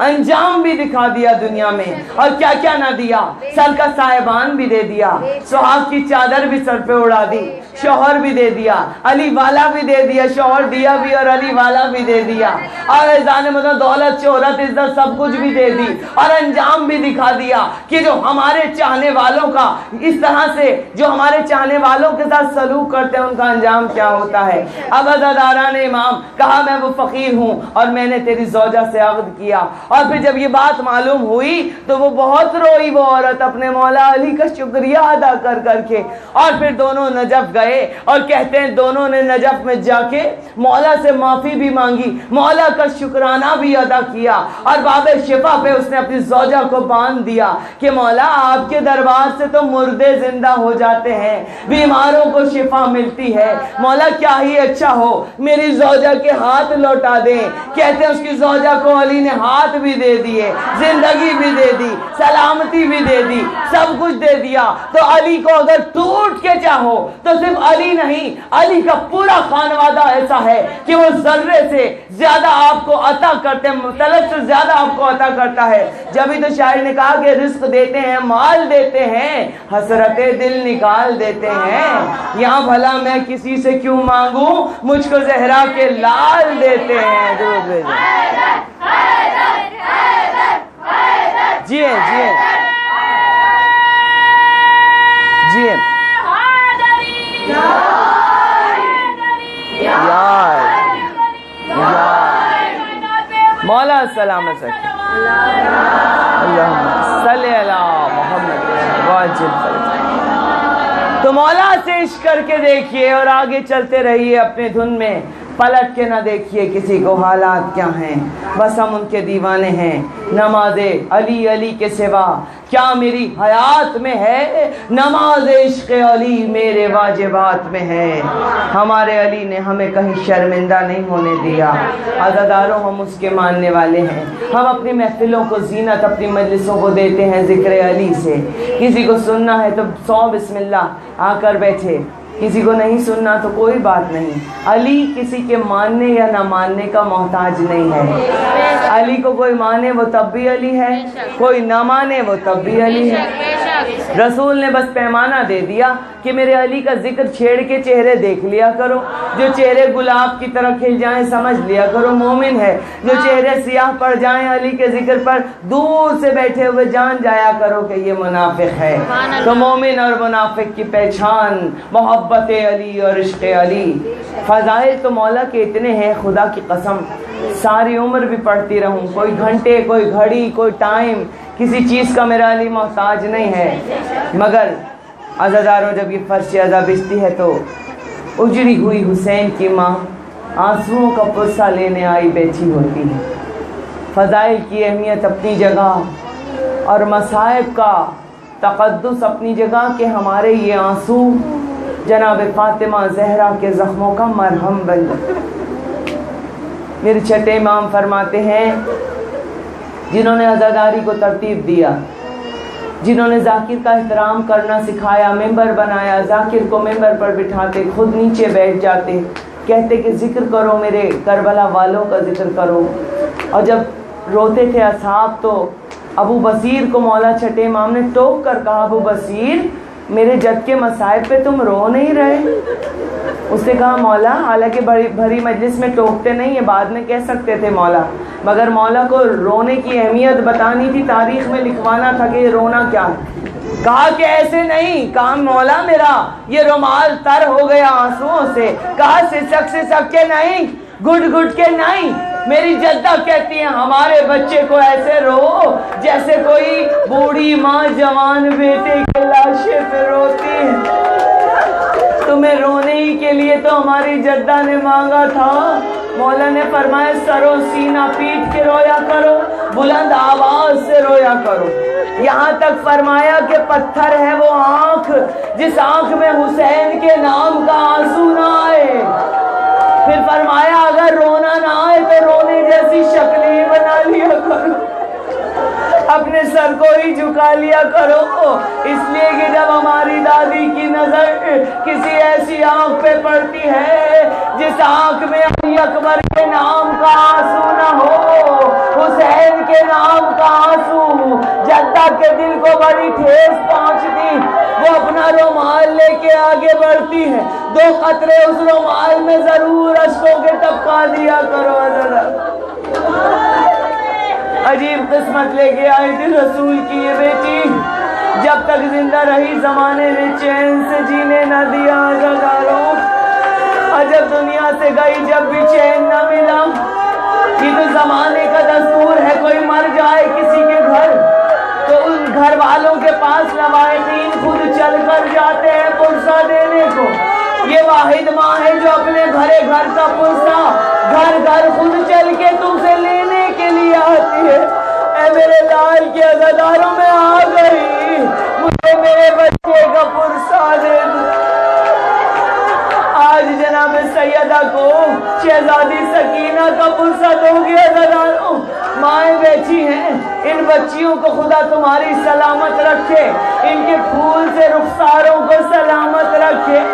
انجام بھی دکھا دیا دنیا میں, اور کیا کیا نہ دیا, سر کا صاحبان بھی دے دیا, سہاگ کی چادر بھی سر پہ اڑا دی, شوہر بھی دے دیا, علی والا بھی دے دیا, شوہر دیا بھی اور علی والا بھی دے دیا, اور ایزان مطلب دولت شہرت عزت سب کچھ بھی دے دی, اور انجام بھی دکھا دیا کہ جو ہمارے چاہنے والوں کا اس طرح سے جو ہمارے چاہنے والوں کے ساتھ سلوک کرتے ہیں ان کا انجام کیا ہوتا ہے. اب عزاداران امام کہا میں وہ فقیر ہوں اور میں نے تیری زوجہ سے عقد کیا. اور پھر جب یہ بات معلوم ہوئی تو وہ بہت روئی, وہ عورت اپنے مولا علی کا شکریہ ادا کر کر کے, اور پھر دونوں نجف گئے, اور کہتے ہیں دونوں نے نجف میں جا کے مولا سے معافی بھی مانگی, مولا کا شکرانہ بھی ادا کیا, اور باب شفا پہ اس نے اپنی زوجہ کو باندھ دیا کہ مولا آپ کے دربار سے تو مردے زندہ ہو جاتے ہیں, بیماروں کو شفا ملتی ہے, مولا کیا ہی اچھا ہو میری زوجہ کے ہاتھ لوٹا دیں. کہتے ہیں اس کی زوجہ کو علی نے ہاتھ بھی دے دیے, زندگی بھی دے دی, سلامتی بھی دے دی, سب کچھ دے دیا. تو علی کو اگر ٹوٹ کے چاہو تو صرف علی نہیں, علی کا پورا خانوادہ ایسا ہے کہ وہ ذرے سے زیادہ آپ کو عطا کرتے ہیں, طلب سے زیادہ آپ کو عطا کرتا ہے. جبھی تو شاعر نے کہا کہ رزق دیتے ہیں, مال دیتے ہیں, حسرت دل نکال دیتے ہیں, یہاں بھلا میں کسی سے کیوں مانگوں, مجھ کو زہرا کے لال دیتے ہیں. جی جی جی مولا سلامت رکھے. اللہم صلی علی محمد واجب. تو مولا سے عشق کر کے دیکھیے اور آگے چلتے رہیے اپنے دھن میں، پلٹ کے نہ دیکھیے کسی کو حالات کیا ہیں، بس ہم ان کے دیوانے ہیں۔ نماز علی علی کے سوا کیا میری حیات میں ہے، نماز عشق علی میرے واجبات میں ہے۔ ہمارے علی نے ہمیں کہیں شرمندہ نہیں ہونے دیا۔ عزاداروں، ہم اس کے ماننے والے ہیں۔ ہم اپنی محفلوں کو زینت، اپنی مجلسوں کو دیتے ہیں ذکر علی سے۔ کسی کو سننا ہے تو 100 بسم اللہ آ کر بیٹھے، کسی کو نہیں سننا تو کوئی بات نہیں۔ علی کسی کے ماننے یا نہ ماننے کا محتاج نہیں ہے۔ علی کو کوئی مانے وہ تب بھی علی ہے، کوئی نہ مانے وہ تب بھی علی ہے۔ رسول نے بس پیمانہ دے دیا کہ میرے علی کا ذکر چھیڑ کے چہرے دیکھ لیا کرو، جو چہرے گلاب کی طرح کھل جائیں سمجھ لیا کرو مومن ہے، جو چہرے سیاہ پڑ جائیں علی کے ذکر پر دور سے بیٹھے ہوئے جان جایا کرو کہ یہ منافق ہے۔ تو مومن اور منافق کی پہچان محبت علی اور عشق علی۔ فضائل تو مولا کے اتنے ہیں، خدا کی قسم ساری عمر بھی پڑھتی رہوں، کوئی گھنٹے، کوئی گھڑی، کوئی ٹائم، کسی چیز کا میرا علی محتاج نہیں ہے۔ مگر عزاداروں، جب یہ فرش عزا بچتی ہے تو اجڑی ہوئی حسین کی ماں آنسوؤں کا پرسہ لینے آئی بیٹھی ہوتی ہے۔ فضائل کی اہمیت اپنی جگہ اور مصائب کا تقدس اپنی جگہ کہ ہمارے یہ آنسو جناب فاطمہ زہرا کے زخموں کا مرہم بن جائے۔ میرے چھٹے امام فرماتے ہیں، جنہوں نے عزاداری کو ترتیب دیا، جنہوں نے ذاکر کا احترام کرنا سکھایا، ممبر بنایا، ذاکر کو ممبر پر بٹھاتے، خود نیچے بیٹھ جاتے، کہتے کہ ذکر کرو میرے کربلا والوں کا ذکر کرو۔ اور جب روتے تھے اصحاب تو ابو بصیر کو مولا چھٹے امام نے ٹوک کر کہا، ابو بصیر میرے جد کے مصائب پہ تم رو نہیں رہے؟ اس نے کہا مولا، حالانکہ بھری مجلس میں ٹوکتے نہیں ہیں، بعد میں کہہ سکتے تھے مولا، مگر مولا کو رونے کی اہمیت بتانی تھی، تاریخ میں لکھوانا تھا کہ یہ رونا کیا ہے۔ کہا کہ ایسے نہیں، کہا مولا میرا یہ رومال تر ہو گیا آنسوؤں سے، کہا سسک کے نہیں، گھٹ گھٹ کے نہیں، میری جدہ کہتی ہیں ہمارے بچے کو ایسے رو جیسے کوئی بوڑھی ماں جوان بیٹے کے لاشے پہ روتی ہے۔ تمہیں رونے ہی کے لیے تو ہماری جدہ نے مانگا تھا۔ مولا نے فرمایا سرو سینہ پیٹ کے رویا کرو، بلند آواز سے رویا کرو۔ یہاں تک فرمایا کہ پتھر ہے وہ آنکھ جس آنکھ میں حسین کے نام کا آنسو نہ آئے۔ پھر فرمایا اگر رونا نہ آئے تو رونے جیسی شکل ہی بنا لیا کرو، اپنے سر کو ہی جھکا لیا کرو، اس لیے کہ جب ہماری دادی کی نظر کسی ایسی آنکھ پہ پڑتی ہے جس آنکھ میں علی اکبر کے نام کا آنسو نہ ہو، حسین کے نام کا آنسو، جدہ کے دل کو بڑی ٹھیس پہنچتی، وہ اپنا رومال لے کے آگے بڑھتی ہے، 2 قطرے اس رومال میں ضرور اشکوں کے ٹپکا دیا کرو۔ عجیب قسمت لے کے آئی تھی رسول کی یہ بیٹی، جب تک زندہ رہی زمانے نے چین سے جینے نہ دیا۔ عزاداروں، اور جب دنیا سے گئی جب بھی چین نہ ملا۔ یہ تو زمانے کا دستور ہے، کوئی مر جائے کسی کے گھر تو ان گھر والوں کے پاس لواحقین خود چل کر جاتے ہیں پرسہ دینے کو۔ یہ واحد ماں ہے جو اپنے بھرے گھر کا پرسہ گھر گھر خود چل کے تم سے لینے کے لیے آتی ہے۔ اے میرے لال کے عزاداروں میں آ گئی، مجھے میرے بچے کا پرسہ دے دو۔ آج جناب سیدہ کو شہزادی سکینہ کا پرسہ دو گے عزاداروں؟ مائیں بیٹھی ہیں، ان بچیوں کو خدا تمہاری سلامت رکھے، ان کے پھول سے رخساروں کو سلامت رکھے۔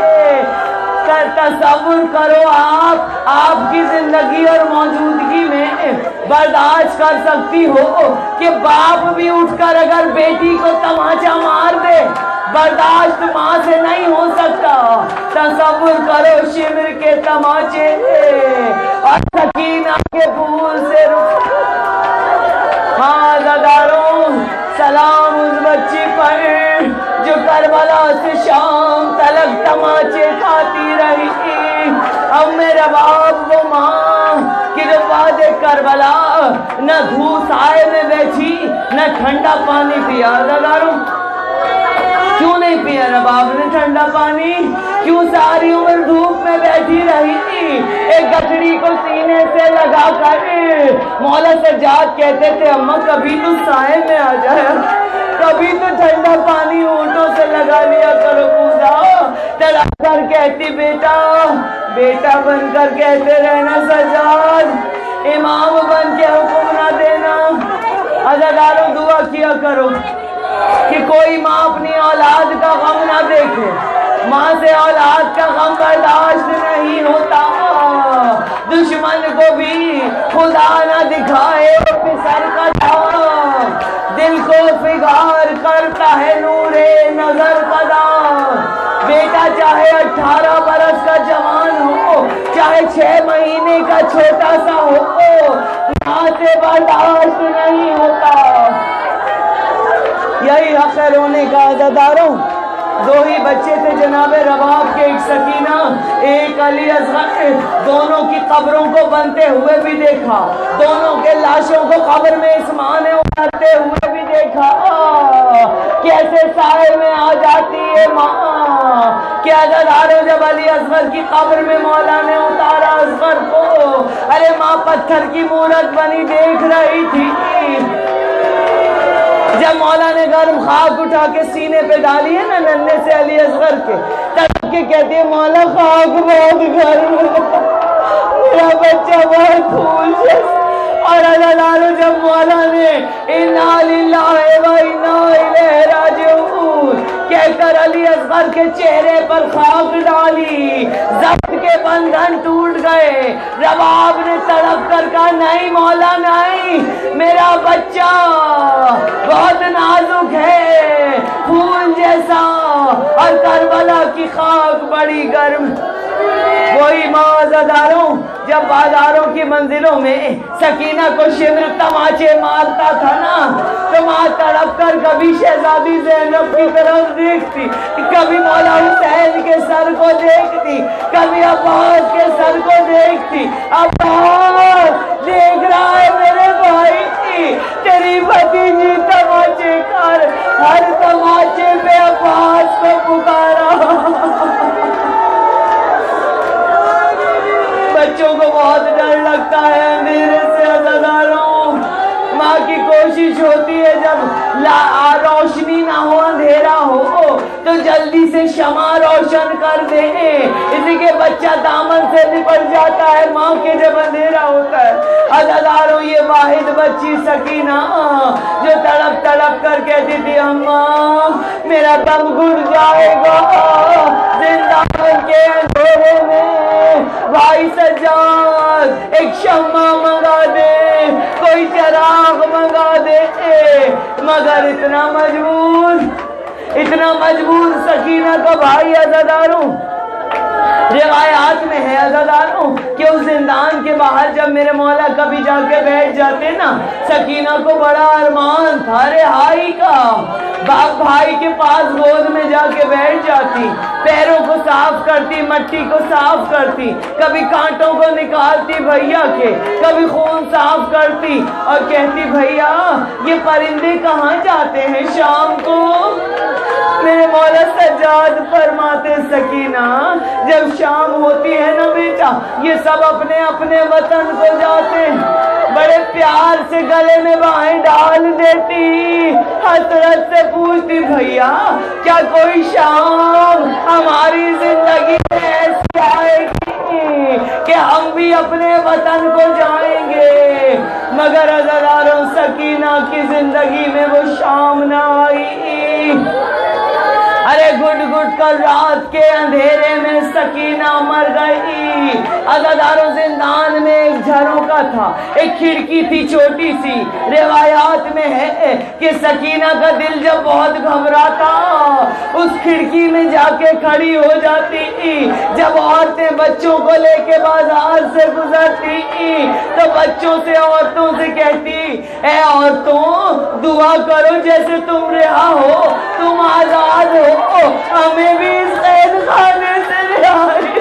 تصور کرو آپ کی زندگی اور موجودگی میں برداشت کر سکتی ہو کہ باپ بھی اٹھ کر اگر بیٹی کو تماچا مار دے؟ برداشت ماں سے نہیں ہو سکتا۔ تصور کرو شمر کے تماچے اور سکینہ کے پھول سے ہاں عزاداروں، سلام اس بچی پر جو کربلا سے شام تلک تماچے کھاتی رہی۔ اب میرا باپ وہ ماں کہ جو بعد کربلا نہ دھوپ سائے میں بیٹھی نہ ٹھنڈا پانی پیا۔ عزاداروں، کیوں نہیں پیا رباب نے ٹھنڈا پانی؟ کیوں ساری عمر دھوپ میں بیٹھی رہی؟ ایک گٹڑی کو سینے سے لگا کر مولا سجاد کہتے تھے اماں کبھی تو سائے میں آ جائے، کبھی تو ٹھنڈا پانی ہونٹوں سے لگا لیا کرو پوزا۔ تڑپ کر کہتی بیٹا بیٹا بن کر کہتے رہنا سجاد، امام بن کے حکم نہ دینا۔ عزاداروں دعا کیا کرو کہ کوئی ماں اپنی اولاد کا غم نہ دیکھے، ماں سے اولاد کا غم برداشت نہیں ہوتا۔ دشمن کو بھی خدا نہ دکھائے پسر کا داغ، دل کو فگار کرتا ہے نور نظر کا داغ۔ بیٹا چاہے 18 برس کا جوان ہو، چاہے 6 مہینے کا چھوٹا سا ہو، ماں سے برداشت نہیں ہوتا۔ یہی حق ہے رونے کا عزاداروں۔ 2 ہی بچے تھے جناب رباب کے، ایک سکینہ ایک علی اصغر، دونوں کی قبروں کو بنتے ہوئے بھی دیکھا، دونوں کے لاشوں کو قبر میں اس ماں نے اتارتے ہوئے بھی دیکھا۔ کیسے سائے میں آ جاتی ہے ماں۔ کیا عزاداروں جب علی اصغر کی قبر میں مولا نے اتارا اصغر کو، ارے ماں پتھر کی مورت بنی دیکھ رہی تھی۔ جب مولا نے گرم خاک اٹھا کے سینے پہ ڈالی ہے نا ننھے سے علی اصغر کے، تڑپ کے کہتی ہے مولا خاک بہت گرم ہے، میرا بچہ بہت پھول ہے۔ اور عزاداروں جب مولا نے انا للہ و انا الیہ راجعون کہہ کر علی اصغر کے چہرے پر خاک ڈالی، ضبط کے بندھن ٹوٹ گئے۔ رباب نے تڑپ کر کہا نہیں مولا نہیں، میرا بچہ بہت نازک ہے، پھول جیسا، اور کربلا کی خاک بڑی گرم۔ وہی ماں عزاداروں جب بازاروں کی منزلوں میں سکینہ کو شمر تماچے مارتا تھا نا، تو ماں تڑپ کر کبھی شہزادی زینب کی طرف دیکھتی، کبھی مولا حسین کے سر کو دیکھتی، کبھی عباس کے سر کو دیکھتی۔ عباس دیکھ رہا ہے میرے بھائی، تیری بھتیجی تماچے کر، ہر تماچے پہ عباس کو پکارا۔ بچوں کو بہت ڈر لگتا ہے اندھیرے سے عزاداروں۔ ماں کی کوشش ہوتی ہے جب روشنی نہ ہو، اندھیرا ہو، تو جلدی سے شمع روشن کر دے، اسی کے بچہ دامن سے لپٹ جاتا ہے ماں کے جب اندھیرا ہوتا ہے۔ عزاداروں یہ واحد بچی سکینہ جو تڑپ تڑپ کر کہتی تھی اماں میرا دم گھٹ جائے گا زندان کے اندھیرے میں، بھائی سجاد ایک شمع منگا دے، کوئی چراغ منگا دے۔ مگر اتنا مجبور سکینہ کا بھائی عزاداروں، روایات میں ہے عزاداروں کہ اس زندان کے باہر جب میرے مولا کبھی جا کے بیٹھ جاتے نا، سکینہ کو بڑا ارمان تھا رہائی کا، باپ بھائی کے پاس گود میں جا کے بیٹھ جاتی، پیروں کو صاف کرتی، مٹی کو صاف کرتی، کبھی کانٹوں کو نکالتی بھیا کے، کبھی خون صاف کرتی، اور کہتی بھیا یہ پرندے کہاں جاتے ہیں شام کو؟ میرے مولا سجاد فرماتے سکینہ جب شام ہوتی ہے نا بیٹا یہ سب اپنے اپنے وطن کو جاتے ہیں، بڑے پیار سے گلے میں باہیں ڈال دیتی، حسرت سے پوچھتی بھیا کیا کوئی شام ہماری زندگی میں ایسی آئے گی کہ ہم بھی اپنے وطن کو جائیں گے؟ مگر عزاداروں سکینہ کی زندگی میں وہ شام نہ آئی۔ ارے گھٹ گھٹ کر رات کے اندھیرے میں سکینہ مر گئی۔ عزاداروں زندان میں ایک جھروکا تھا، ایک کھڑکی تھی چھوٹی سی، روایات میں ہے کہ سکینہ کا دل جب بہت گھبراتا اس کھڑکی میں جا کے کھڑی ہو جاتی، جب عورتیں بچوں کو لے کے بازار سے گزرتی تو بچوں سے عورتوں سے کہتی اے عورتوں دعا کرو جیسے تم رہا ہو، تم آزاد ہو، ہمیں بھی اس قید خانے سے رہائی۔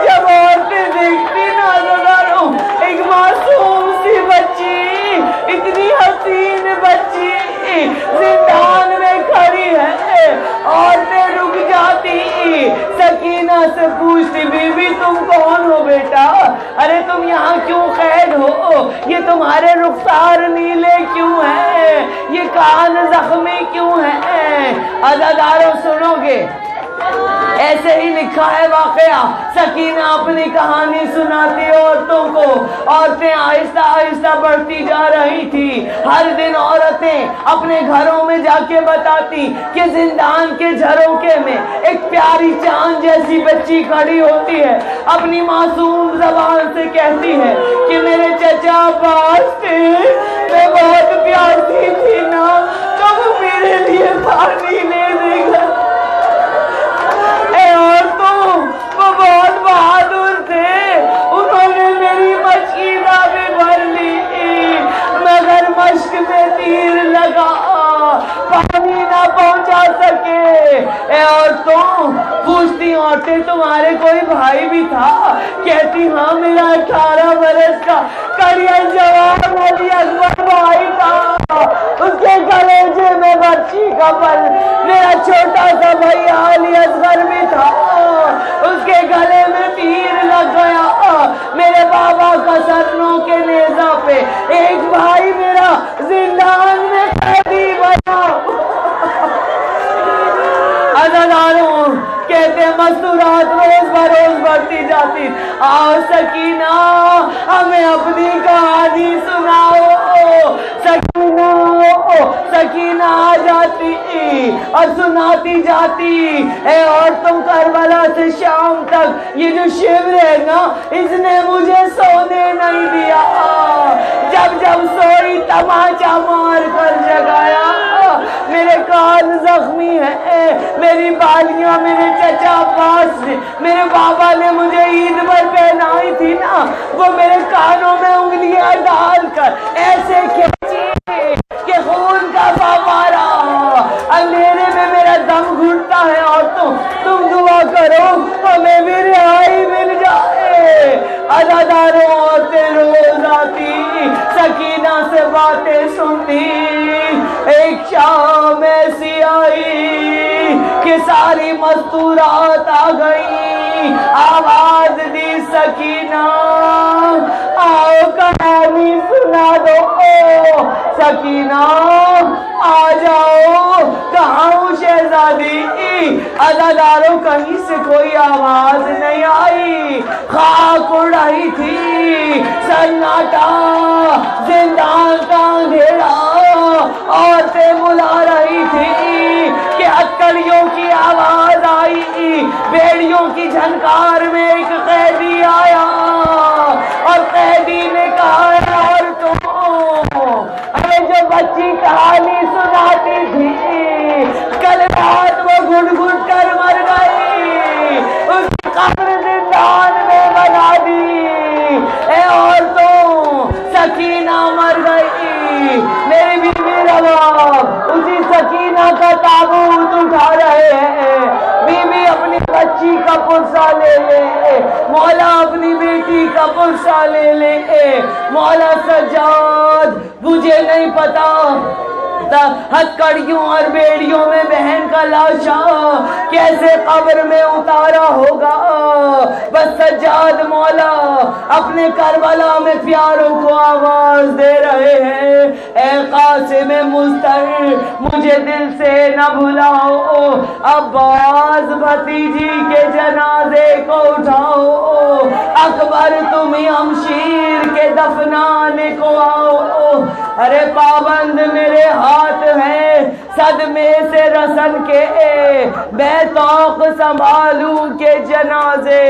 جب عورتیں دیکھتی نا عزاداروں ایک معصوم سی بچی، اتنی حسین بچی زندہ تم یہاں کیوں قید ہو؟ یہ تمہارے رخسار نیلے کیوں ہیں؟ یہ کان زخمی کیوں ہیں؟ عزادارو سنو گے، ایسے ہی لکھا ہے واقعہ۔ سکینہ اپنی کہانی سناتی عورتوں کو، عورتیں آہستہ آہستہ بڑھتی جا رہی تھی۔ ہر دن عورتیں اپنے گھروں میں جا کے بتاتی کہ زندان کے جھروکے میں ایک پیاری چاند جیسی بچی کھڑی ہوتی ہے، اپنی معصوم زبان سے کہتی ہے کہ میرے چچا عباس تھے، میں بہت پیارتی تھی نا، کب میرے لیے پانی لے دے گا۔ وہ بہت بہادر تھے، انہوں نے میری مشکینہ بھی بھر لی، مگر مشک میں تیر لگا، پانی نہ پہنچا سکے۔ اے عورتوں، پوچھتی عورتیں تمہارے کوئی بھائی بھی تھا؟ کہتی ہاں، میرا 18 برس کا کڑیل جوان علی اکبر بھائی تھا، اس کے کلیجے میں برچی کا پل میرا چھوٹا سا بھائی علی اصغر بھی تھا، اس کے گلے میں تیر لگ گیا، میرے بابا کا سرنوں کے نیزہ پہ ایک بھائی میرا زندان میں قیدی بنا۔ عزاداروں، کہتے مستورات روز بروز بڑھتی جاتی۔ آؤ سکینہ، ہمیں اپنی کہانی سناؤ۔ سکینہ آ جاتی اور سناتی جاتی۔ اے اور تم کربلا سے شام تک یہ جو شیور ہے نا، اس نے مجھے سونے نہیں دیا، جب جب سوئی تماچا مار کر جگایا۔ میرے کان زخمی ہیں، میری بالیاں میرے چچا عباس نے، میرے بابا نے مجھے عید پر پہنائی تھی نا، وہ میرے کانوں میں انگلیاں ڈال کر ایسے کھینچی کہ خون کا فوارہ، اندھیرے میں میرا دم گھٹتا ہے۔ اور تم دعا کرو ہمیں بھی رہائی مل جائے۔ عزاداروں، عورتیں روز آتی، سکینہ سے باتیں سنتی۔ ایک شام ایسی آئی کہ ساری مستورات آ گئی، آواز دی سکینہ آؤ کہانی سنا دو۔ سکینہ آ جاؤ، کہاں ہوں شہزادی؟ عزاداروں، کہیں سے کوئی آواز نہیں آئی، خاک اڑ رہی تھی، سناٹا، زندان کا اندھیرا۔ عورتیں بلا رہی تھی کہ ہتکڑیوں کی آواز آئی، بیڑیوں کی جھنکار میں ایک قیدی آیا اور قیدی نے کہا عورتوں، ہمیں جو بچی کہانی سناتی تھی کل رات وہ گھٹ گھٹ کر مر گئی، اس کی قبر زندان میں بنا دی۔ اے عورتوں، سکینہ مر گئی، میری بیوی رواب اسی سکینہ کا تابوت اٹھا رہے ہیں۔ بیوی اپنی بچی کا پرسہ لے لے، مولا اپنی بیٹی کا پرسہ لے لے۔ مولا سجاد، مجھے نہیں پتا ہتکڑیوں اور بیڑیوں میں بہن کا لاشا کیسے قبر میں اتارا ہوگا، بس سجاد مولا اپنے کربلا میں پیاروں کو آواز دے رہے ہیں، اے قاسم مستر، مجھے دل سے نہ بھلاؤ، عباس بھتیجی کے جنازے کو اٹھاؤ، اکبر تمہیں ہمشیر کے دفنانے کو آؤ۔ ارے پابند میرے ہاتھ ہیں صدمے سے رسن کے، بے طوق سنبھالوں کے جنازے۔